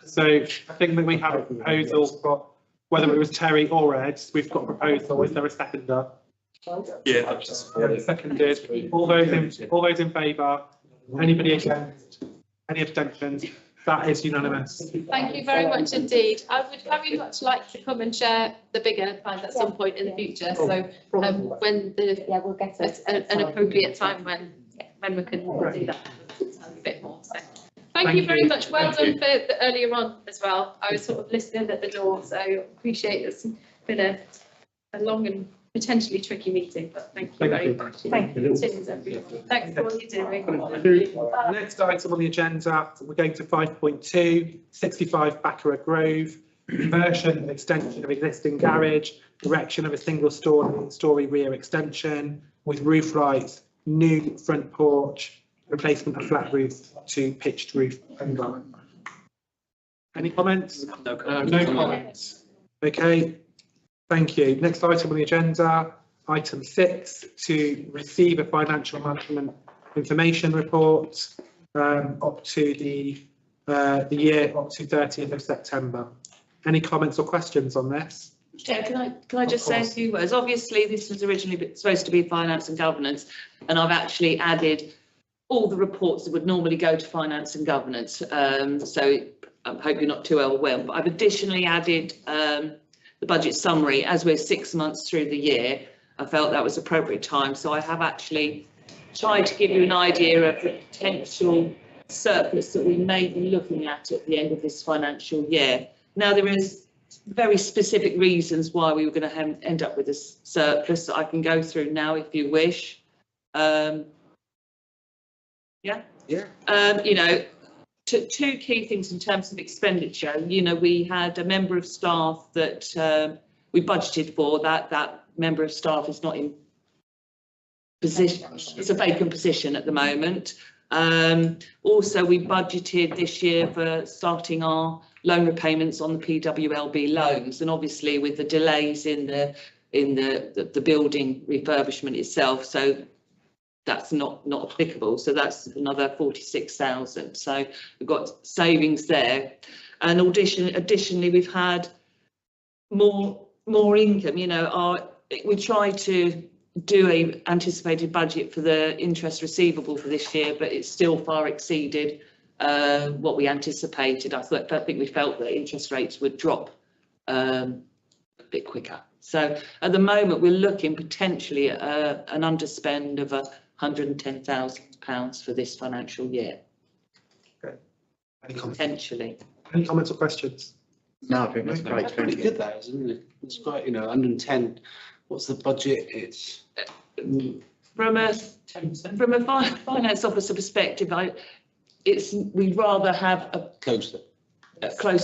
So I think that we have a proposal for, whether it was Terry or Ed, we've got a proposal. Is there a seconder? Yeah. Seconded. All those in favour? Anybody against? Any abstentions? That is unanimous. Thank you very much indeed. I would very much like to come and share the bigger plans at some point in the future. So when we'll get an appropriate time when we can do that a bit more. So thank you very much. Well done for the earlier on as well. I was sort of listening at the door, so appreciate it's been a long and potentially tricky meeting, but thank you very much. Thank you. Thanks for all you're doing. Next item on the agenda, we're going to 5.2, 65 Baccarat Grove, conversion and extension of existing garage, erection of a single story rear extension with roof lights, new front porch, replacement of flat roof to pitched roof only. Any comments? No comments. Okay. Thank you. Next item on the agenda, item 6, to receive a financial management information report up to the year up to 30th of September. Any comments or questions on this? Chair, can I just say a few words? Obviously, this was originally supposed to be finance and governance, and I've actually added all the reports that would normally go to finance and governance. So I hope you're not too overwhelmed, but I've additionally added the budget summary. As we're 6 months through the year, I felt that was appropriate time. So I have actually tried to give you an idea of the potential surplus that we may be looking at the end of this financial year. Now, there is very specific reasons why we were going to end up with this surplus that I can go through now if you wish. You know, two key things in terms of expenditure. You know, we had a member of staff that we budgeted for that. That member of staff is not in position. It's a vacant position at the moment. Also, we budgeted this year for starting our loan repayments on the PWLB loans, and obviously with the delays in the building refurbishment itself, so that's not applicable. So that's another 46,000. So we've got savings there, and additionally we've had more income. You know, we try to do a anticipated budget for the interest receivable for this year, but it's still far exceeded what we anticipated. I think we felt that interest rates would drop a bit quicker. So at the moment we're looking potentially at an underspend of £110,000 for this financial year. Okay. Any comments? Potentially. Any comments or questions? No, I think that's great. That's pretty good, that, isn't it? It's quite, you know, 110. What's the budget? It's from a finance officer perspective, we'd rather have close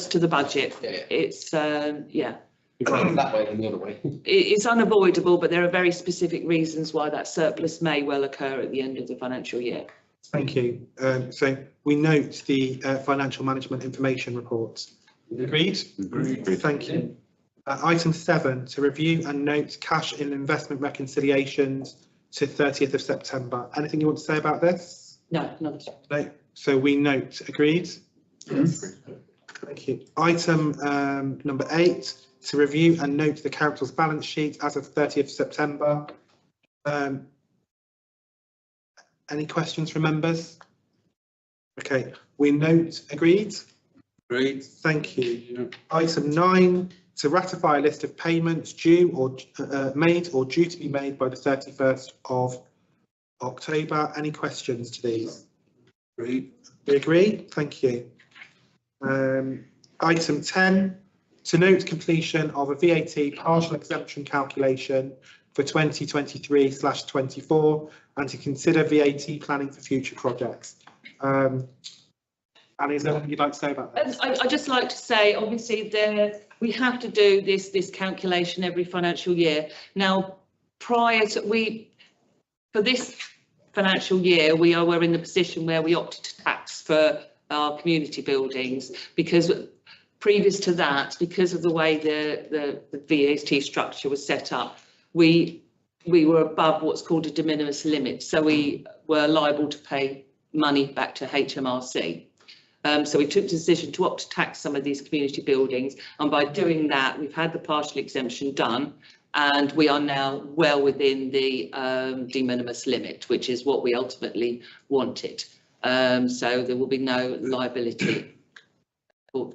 to the budget. Yeah. It's yeah. We'd rather that way than the other way. It's unavoidable, but there are very specific reasons why that surplus may well occur at the end of the financial year. Thank you. So we note the financial management information report. Agreed? Agreed. Thank you. Item 7, to review and note cash in investment reconciliations to 30th of September. Anything you want to say about this? No, not. No. So we note. Agreed? Yes. Thank you. Item number 8, to review and note the council's balance sheet as of 30th September. Any questions from members? Okay, we note. Agreed? Agreed. Thank you. Yeah. Item 9, to ratify a list of payments due or made or due to be made by the 31st of October. Any questions to these? Agreed. We agree. Thank you. Item 10, to note completion of a VAT partial exemption calculation for 2023/24 and to consider VAT planning for future projects. Annie, is there anything you'd like to say about that? I'd just like to say, obviously, we have to do this calculation every financial year. Now, for this financial year, we're in the position where we opted to tax for our community buildings, because previous to that, because of the way the VAT structure was set up, we were above what's called a de minimis limit, so we were liable to pay money back to HMRC. So we took the decision to opt to tax some of these community buildings, and by doing that we've had the partial exemption done, and we are now well within the de minimis limit, which is what we ultimately wanted. So there will be no liability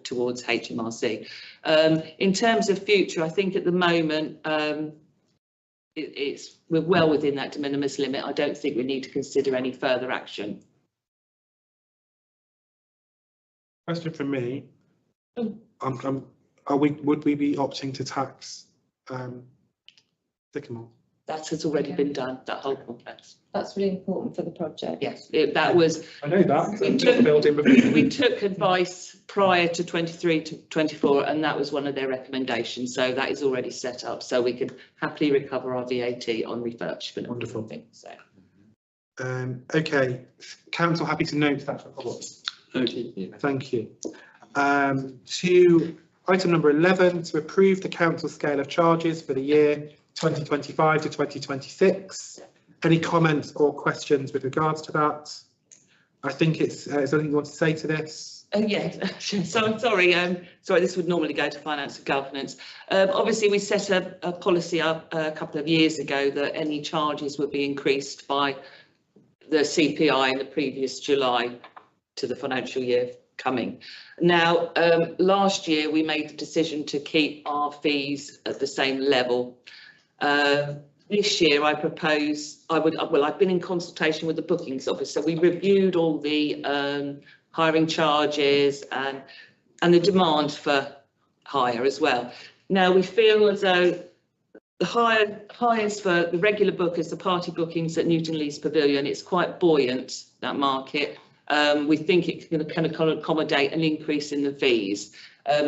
towards HMRC. In terms of future, I think at the moment we're well within that de minimis limit. I don't think we need to consider any further action. Question from me. Would we be opting to tax Sycamore? That has already been done, that whole complex. That's really important for the project. Yes, that was. I know that. We took advice prior to 23 to 24, and that was one of their recommendations. So that is already set up, so we can happily recover our VAT on refurbishment. Wonderful. So. Okay, council happy to note that report. Thank you. To item number 11, to approve the council scale of charges for the year 2025 to 2026. Any comments or questions with regards to that? I think is there anything you want to say to this? Yes, so I'm sorry. Sorry, this would normally go to finance and governance. Obviously, we set a policy up a couple of years ago that any charges would be increased by the CPI in the previous July to the financial year coming. Now, last year we made the decision to keep our fees at the same level. This year I propose I've been in consultation with the bookings officer. We reviewed all the hiring charges and the demand for hire as well. Now we feel as though the hires for the regular bookers, the party bookings at Newton Lees Pavilion, it's quite buoyant, that market. We think it can accommodate an increase in the fees.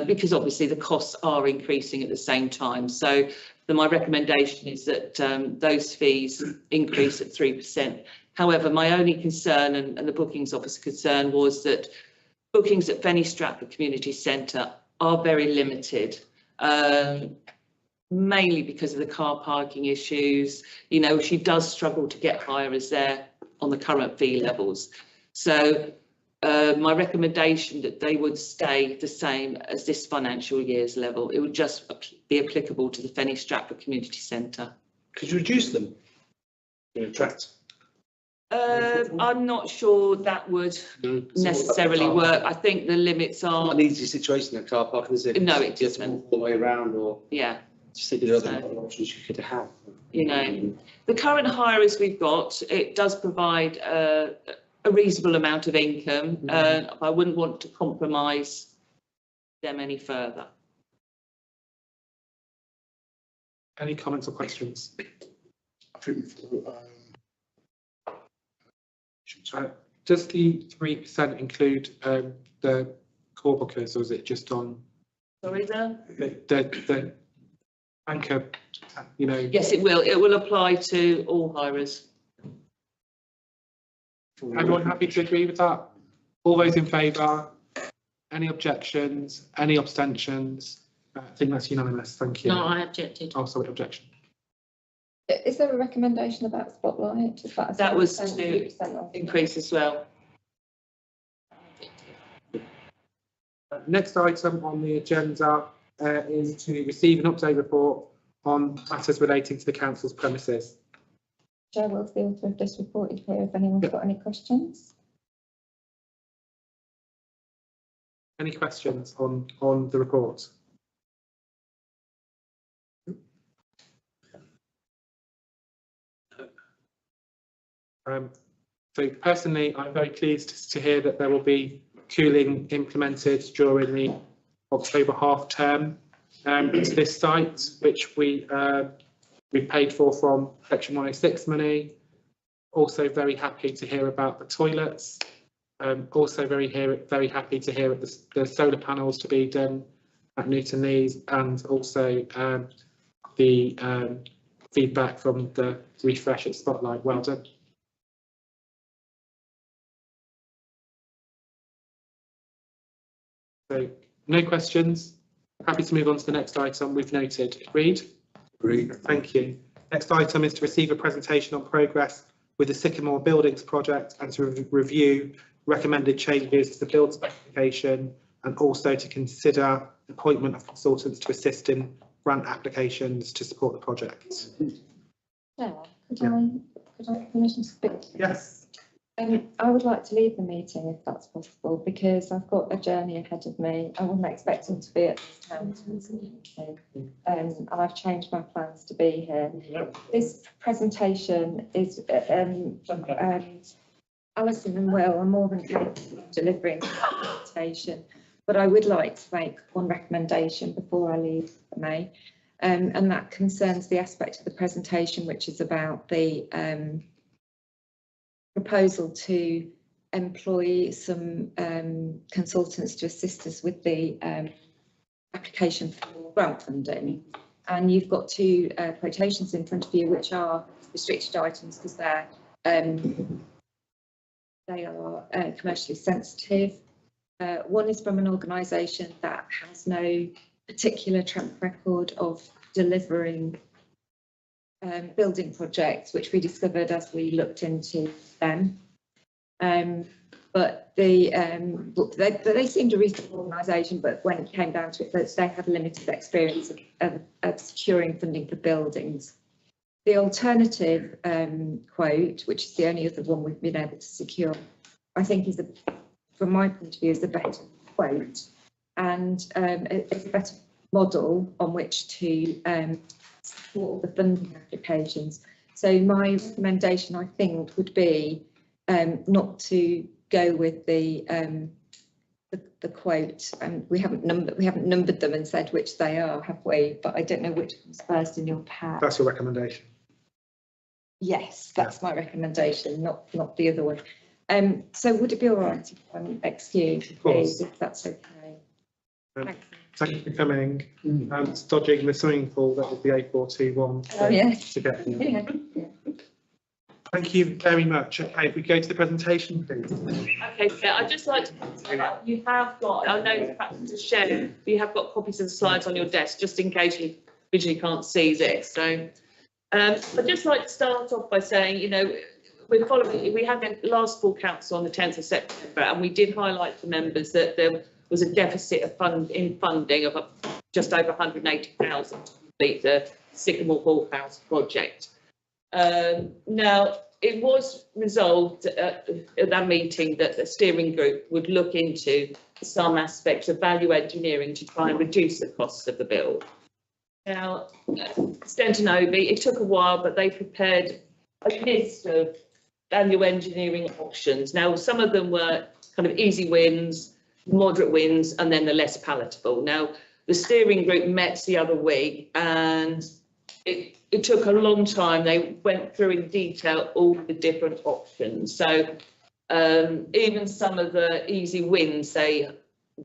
because obviously the costs are increasing at the same time. So my recommendation is that those fees increase at 3%. However, my only concern and the bookings officer concern was that bookings at Fenny Stratford Community Centre are very limited. Mainly because of the car parking issues. You know, she does struggle to get hirers there on the current fee levels. So my recommendation that they would stay the same as this financial year's level. It would just be applicable to the Fenny Stratford Community Centre. Could you reduce them? To attract. I'm not sure that would necessarily work. I think the limits are. Not an easy situation at car parking, is it? No, it isn't. All the way around, or yeah. Just think of other options you could have. You know, the current hirers we've got, it does provide a reasonable amount of income. I wouldn't want to compromise them any further. Any comments or questions? I think does the 3% include the core bookers, or is it just on Sorry, the anchor, you know? Yes, it will. It will apply to all hirers. Everyone happy to agree with that? All those in favour? Any objections? Any abstentions? I think that's unanimous. Thank you. No, I objected. Oh, sorry, objection. Is there a recommendation about Spotlight? That was to increase as well. Next item on the agenda is to receive an update report on matters relating to the council's premises. Chair will the author of this report is here if anyone's got any questions. Any questions on the report? So personally, I'm very pleased to hear that there will be cooling implemented during the October half term into this site, which we paid for from Section 106 money. Also very happy to hear about the toilets. Also very happy to hear the solar panels to be done at Newton Lees, and also the feedback from the refresh at Spotlight. Well done. So no questions. Happy to move on to the next item. We've noted. Agreed? Agreed. Thank you. Next item is to receive a presentation on progress with the Sycamore Buildings project and to review recommended changes to the build specification, and also to consider appointment of consultants to assist in grant applications to support the project. Yeah, could I have permission to speak? Yes. I would like to leave the meeting if that's possible, because I've got a journey ahead of me. I wasn't expecting to be at this council meeting, and I've changed my plans to be here. This presentation is Alison and Will are more than delivering the presentation, but I would like to make one recommendation before I leave May, and that concerns the aspect of the presentation which is about the proposal to employ some consultants to assist us with the application for grant funding. And you've got two quotations in front of you, which are restricted items because they are commercially sensitive. One is from an organisation that has no particular track record of delivering building projects, which we discovered as we looked into them. But they seemed a reasonable organisation, but when it came down to it, they had limited experience of securing funding for buildings. The alternative quote, which is the only other one we've been able to secure, I think is, from my point of view, is the better quote, and it's a better model on which to support the funding applications. So my recommendation, I think, would be not to go with the quote, and we haven't numbered them and said which they are, have we? But I don't know which comes first in your pack. That's your recommendation. Yes, that's my recommendation, not the other one. So would it be all right if I'm excused, please, if that's okay? Thank you for coming and dodging the swimming pool that was the A421. Oh, yes. To get here. Yeah. Thank you very much. Okay, if we go to the presentation, please. Okay, yeah, I'd just like to, you have got, I know it's perhaps to share, but you have got copies of the slides on your desk, just in case you visually can't see this. So I'd just like to start off by saying, you know, we're following, we had the last full council on the 10th of September, and we did highlight to members that there was a deficit of funding of just over 180,000 to complete the Sycamore Hall House project. Now, it was resolved at that meeting that the steering group would look into some aspects of value engineering to try and reduce the costs of the build. Now, Stentinovi, it took a while, but they prepared a list of value engineering options. Now, some of them were kind of easy wins, moderate wins, and then the less palatable. Now, the steering group met the other week, and it took a long time. They went through in detail all the different options. So even some of the easy wins, they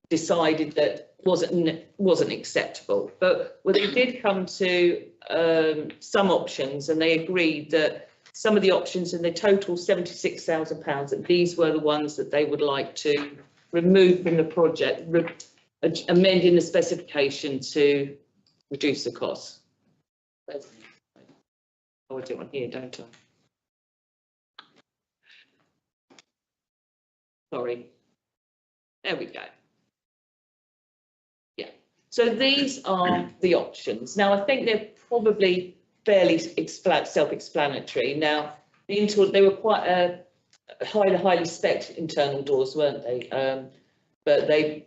decided that wasn't acceptable. But well, they did come to some options, and they agreed that some of the options in the total £76,000, that these were the ones that they would like to remove from the project, amending the specification to reduce the costs. Oh, I do one here, don't I? Sorry. There we go. Yeah. So these are the options. Now, I think they're probably fairly self-explanatory. Now, they were quite highly spec internal doors, weren't they? But they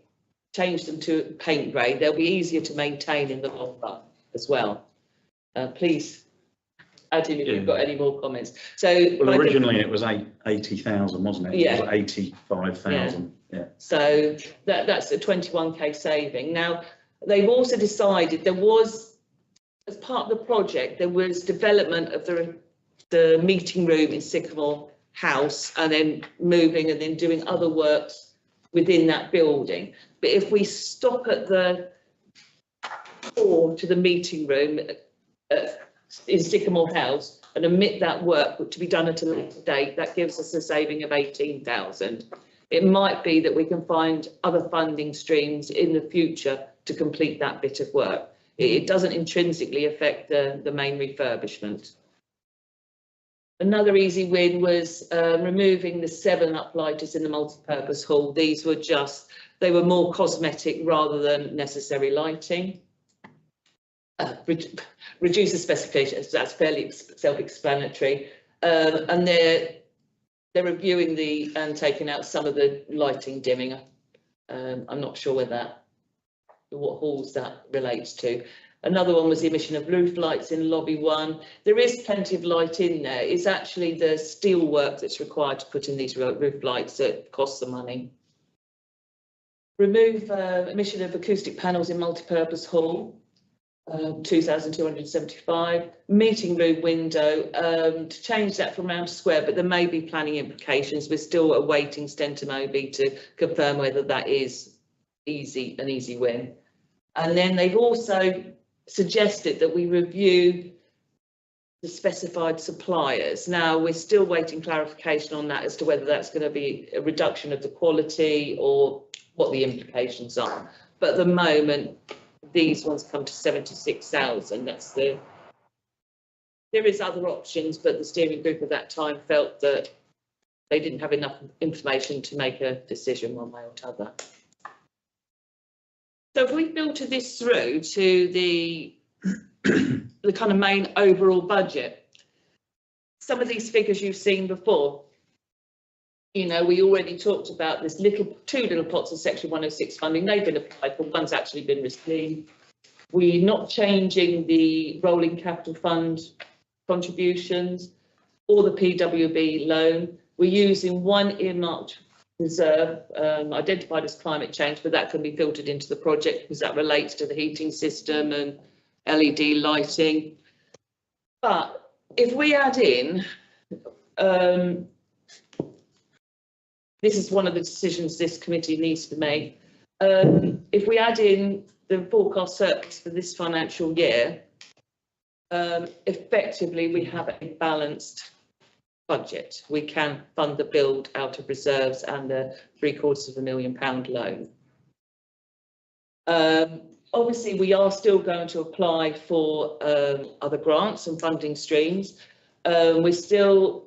changed them to paint grey. They'll be easier to maintain in the long run as well. Please add in if you've got any more comments. So, well, originally it was 80,000, wasn't it? Yeah. It was 85,000. Yeah. So that's a 21k saving. Now, they've also decided there was, as part of the project, there was development of the meeting room in Sycamore House, and then moving and then doing other works within that building. But if we stop at the door to the meeting room in Sycamore House and omit that work to be done at a later date, that gives us a saving of 18,000. It might be that we can find other funding streams in the future to complete that bit of work. It doesn't intrinsically affect the main refurbishment. Another easy win was removing the 7 uplighters in the multi-purpose hall. These were they were more cosmetic rather than necessary lighting. Reduce the specifications, that's fairly self-explanatory. And they're reviewing and taking out some of the lighting dimming. I'm not sure what halls that relates to. Another one was the emission of roof lights in lobby 1. There is plenty of light in there. It's actually the steel work that's required to put in these roof lights that costs the money. Remove emission of acoustic panels in multi-purpose hall. 2,275. Meeting room window, to change that from round to square, but there may be planning implications. We're still awaiting Stentinovi to confirm whether that is an easy win. And then they've also suggested that we review the specified suppliers. Now, we're still waiting clarification on that as to whether that's going to be a reduction of the quality or what the implications are. But at the moment, these ones come to 76,000. There is other options, but the steering group at that time felt that they didn't have enough information to make a decision one way or t'other. So if we filter this through to the kind of main overall budget, some of these figures you've seen before. You know, we already talked about this two little pots of Section 106 funding. They've been applied for, one's actually been received. We're not changing the rolling capital fund contributions or the PWB loan. We're using one earmarked reserve identified as climate change, but that can be filtered into the project because that relates to the heating system and LED lighting. But if we add in, this is one of the decisions this committee needs to make. If we add in the forecast surplus for this financial year, effectively we have a balanced budget. We can fund the build out of reserves and a £750,000 loan. Obviously, we are still going to apply for other grants and funding streams. We're still,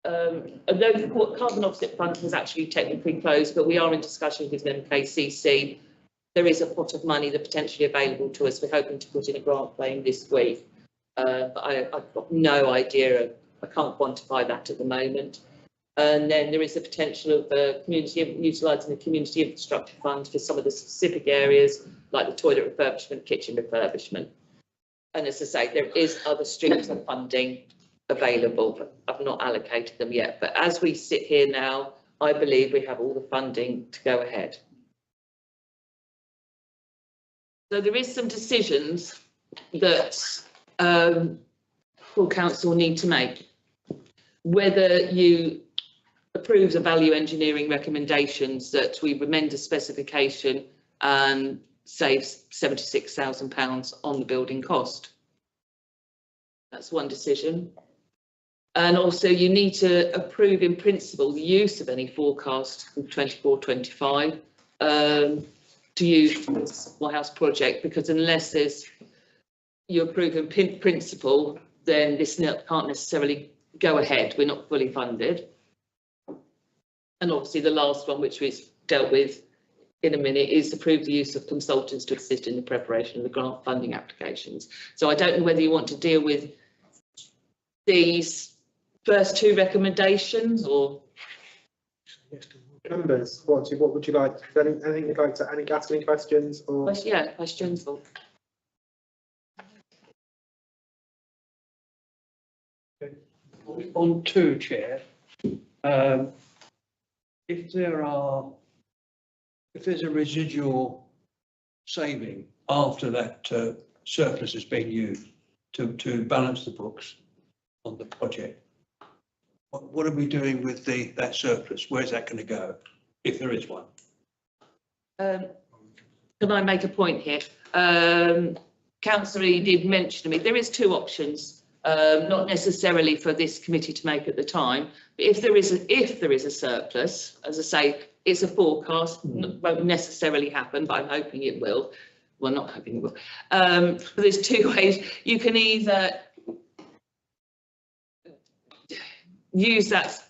although the carbon offset fund is actually technically closed, but we are in discussion with MKCC. There is a pot of money that potentially available to us. We're hoping to put in a grant claim this week. But I've got no idea. I can't quantify that at the moment. And then there is the potential of utilising the community infrastructure fund for some of the specific areas like the toilet refurbishment, kitchen refurbishment. And as I say, there is other streams of funding available, but I've not allocated them yet. But as we sit here now, I believe we have all the funding to go ahead. So there is some decisions that full council need to make. Whether you approve the value engineering recommendations that we amend the specification and save £76,000 on the building cost. That's one decision. And also you need to approve in principle the use of any forecast from 24-25 to use for the supply house project, because unless you approve in principle, then this can't necessarily go ahead. We're not fully funded. And obviously the last one, which we've dealt with in a minute, is approve the use of consultants to assist in the preparation of the grant funding applications. So I don't know whether you want to deal with these first two recommendations or... Members, what would you like? Anything you'd like to ask any questions or? Yeah, questions or... On two, Chair, if there's a residual saving after that surplus has been used to balance the books on the project, what are we doing with that surplus? Where's that going to go, if there is one? Can I make a point here? Councillor did mention to me there is two options. Not necessarily for this committee to make at the time, but if there is a surplus, as I say, it's a forecast, won't necessarily happen, but I'm hoping it will. Well, not hoping it will. But there's two ways. You can either use that,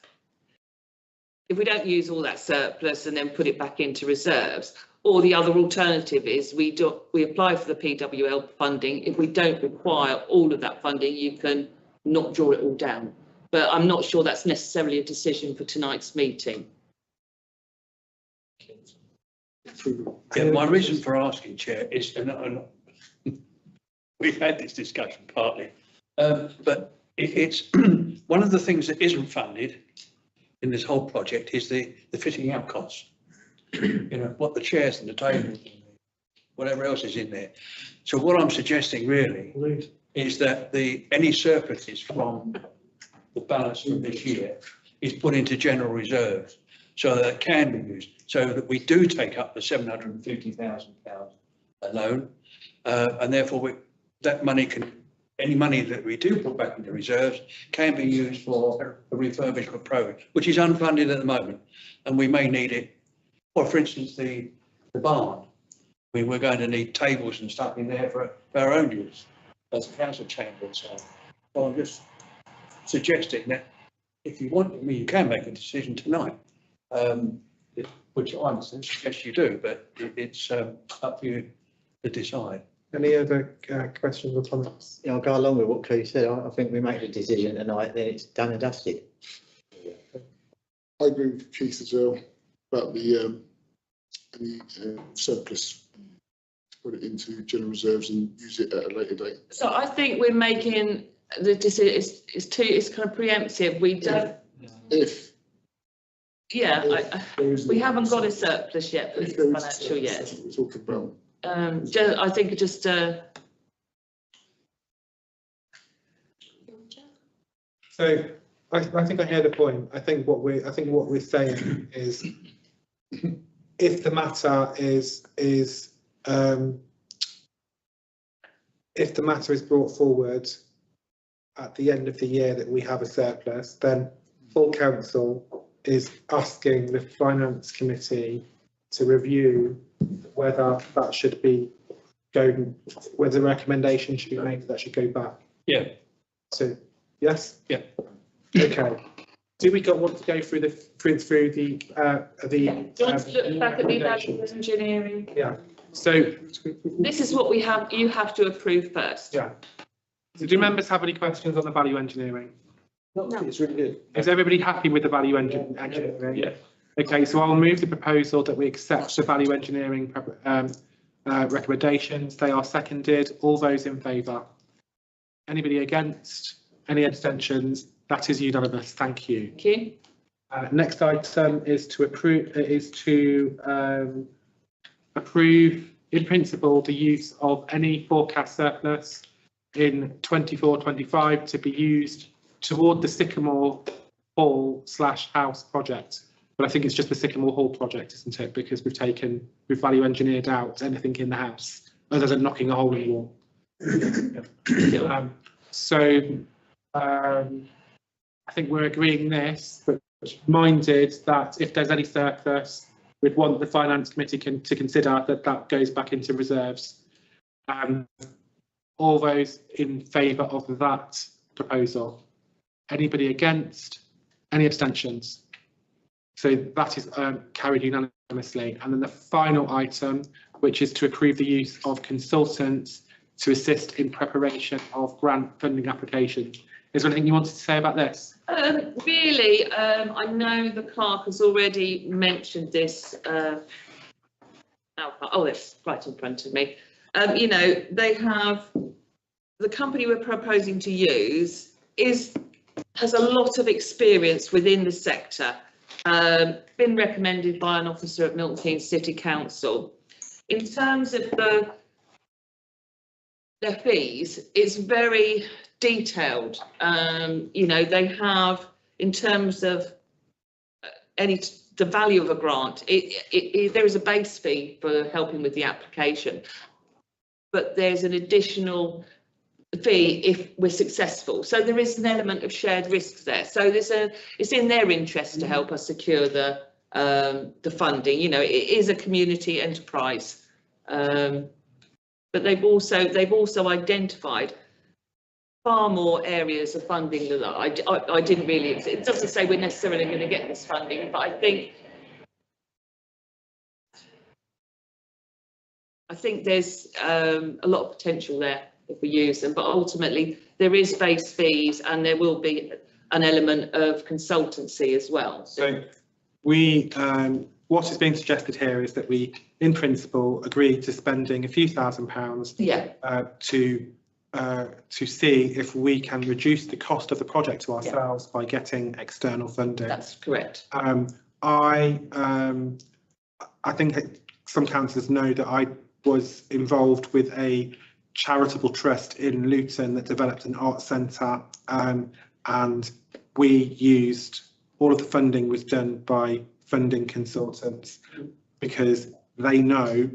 if we don't use all that surplus and then put it back into reserves, or the other alternative is we apply for the PWL funding. If we don't require all of that funding, you can not draw it all down. But I'm not sure that's necessarily a decision for tonight's meeting. Yeah, my reason for asking, Chair, is, and we've had this discussion partly, but it's one of the things that isn't funded in this whole project is the fitting out costs. You know, what the chairs and the tables, whatever else is in there. So what I'm suggesting really is that any surpluses from the balance from this year is put into general reserves so that it can be used, so that we do take up the £750,000 loan, and therefore that money any money that we do put back into reserves can be used for a refurbishment program, which is unfunded at the moment, and we may need it. Or, for instance, the barn. I mean, we're going to need tables and stuff in there for our own use as a council chamber and so on. So I'm just suggesting that if you want, I mean, you can make a decision tonight, which I suggest you do, but it's up to you to decide. Any other questions or comments? I'll go along with what Chloe said. I think we make the decision tonight, then it's done and dusted. I agree with Keith as well about the surplus, put it into general reserves and use it at a later date. So I think we're making the decision. It's kind of preemptive. We don't. We haven't got a surplus yet for this financial year. That's what we're talking about. I think just. So I think I hear the point. I think what we're saying is if the matter is brought forward at the end of the year that we have a surplus, then full council is asking the finance committee to review whether that should be going, whether the recommendation should be made that should go back. Yeah. So, yes? Yeah. Okay. Do we want to go through the Do you want to look back at the value engineering? Yeah. So This is what we have, you have to approve first. yeah. So do members have any questions on the value engineering? No, it's really good. Is everybody happy with the value engineering? Yeah. Okay, so I'll move the proposal that we accept the value engineering recommendations. They are seconded. All those in favour? Anybody against? Any abstentions? That is unanimous. Thank you. Thank you. Next item is to approve approve in principle the use of any forecast surplus in 24-25 to be used toward the Sycamore Hall / house project. But I think it's just the Sycamore Hall project, isn't it? Because we've value engineered out anything in the house other than knocking a hole in the wall. I think we're agreeing this, but minded that if there's any surplus, we'd want the finance committee to consider that goes back into reserves. All those in favour of that proposal? Anybody against? Any abstentions? So that is carried unanimously. And then the final item, which is to approve the use of consultants to assist in preparation of grant funding applications. Is there anything you wanted to say about this? Really, I know the clerk has already mentioned this. It's right in front of me. You know, they have, the company we're proposing to use has a lot of experience within the sector, been recommended by an officer at Milton Keynes City Council. In terms of their fees, it's very detailed. You know, they have, in terms of the value of a grant, there is a base fee for helping with the application, but there's an additional fee if we're successful. So there is an element of shared risks there. So it's in their interest to help us secure the funding. You know, it is a community enterprise, but they've also identified far more areas of funding than I didn't really. It doesn't say we're necessarily going to get this funding, but I think there's a lot of potential there if we use them. But ultimately, there is base fees, and there will be an element of consultancy as well. So we, what is being suggested here is that we, in principle, agree to spending a few £1,000s to see if we can reduce the cost of the project to ourselves by getting external funding. That's correct. I think some councillors know that I was involved with a charitable trust in Luton that developed an art centre, and we used, all of the funding was done by funding consultants because they know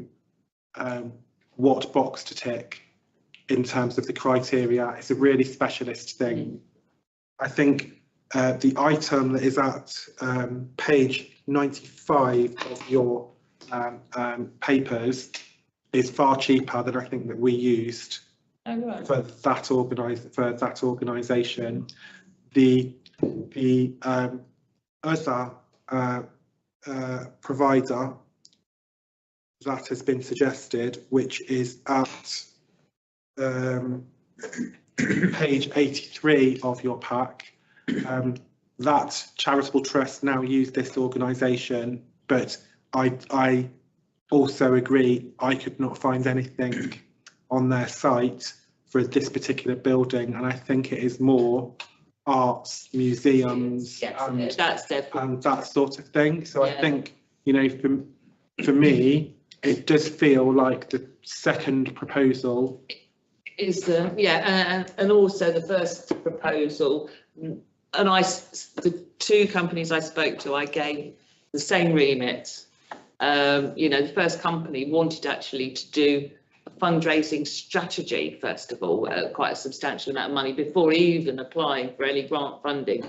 what box to tick in terms of the criteria. It's a really specialist thing. I think the item that is at page 95 of your papers is far cheaper than I think that we used for that organisation. The other provider that has been suggested, which is at page 83 of your pack, that charitable trust now use this organisation, but I also agree I could not find anything on their site for this particular building, and I think it is more arts, museums, and that sort of thing. So I think, you know, for me, it does feel like the second proposal is and also the first proposal, and the two companies I spoke to, I gave the same remit, You know, the first company wanted actually to do a fundraising strategy, first of all, quite a substantial amount of money before even applying for any grant funding.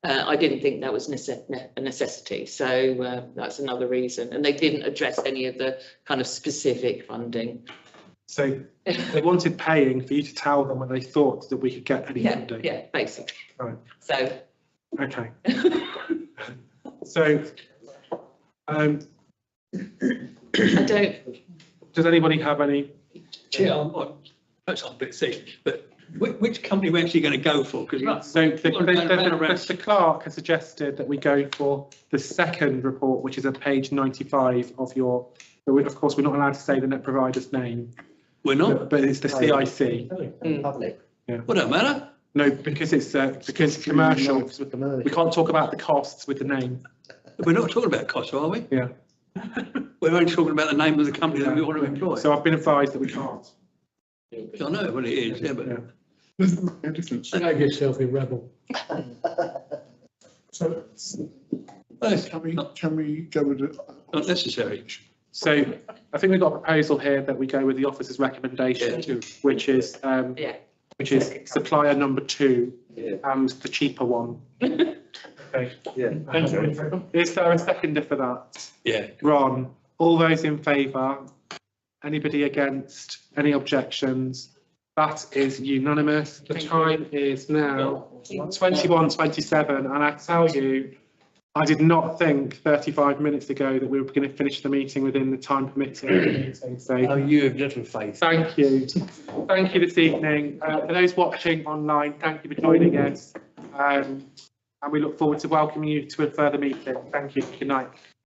I didn't think that was a necessity, so that's another reason. And they didn't address any of the kind of specific funding. So they wanted paying for you to tell them when they thought that we could get any funding. Yeah, basically. Right. So. Okay. So, I don't. Does anybody have any? Chair, that's a bit sick, but which company are we actually going to go for? Because So the clerk has suggested that we go for the second report, which is at page 95 of your, but of course, we're not allowed to say the net provider's name. We're not? But it's the CIC. Public. Yeah. Well, don't matter. No, because it's commercial. We can't talk about the costs with the name. We're not talking about costs, are we? Yeah. We're only talking about the name of the company that we want to employ. So I've been advised that we can't. I know what it is, yeah, but. Shag yourself in rebel. So can we go with it? Not necessary. So I think we've got a proposal here that we go with the officer's recommendation, which is supplier number 2 and the cheaper one. Okay. Yeah. Is there a seconder for that? Yeah. Ron, all those in favour? Anybody against? Any objections? That is unanimous. The time is now 21:27, and I tell you, I did not think 35 minutes ago that we were going to finish the meeting within the time permitted. So, Oh, you have little faith. thank you. Thank you this evening. For those watching online, thank you for joining us. And we look forward to welcoming you to a further meeting. Thank you. Good night.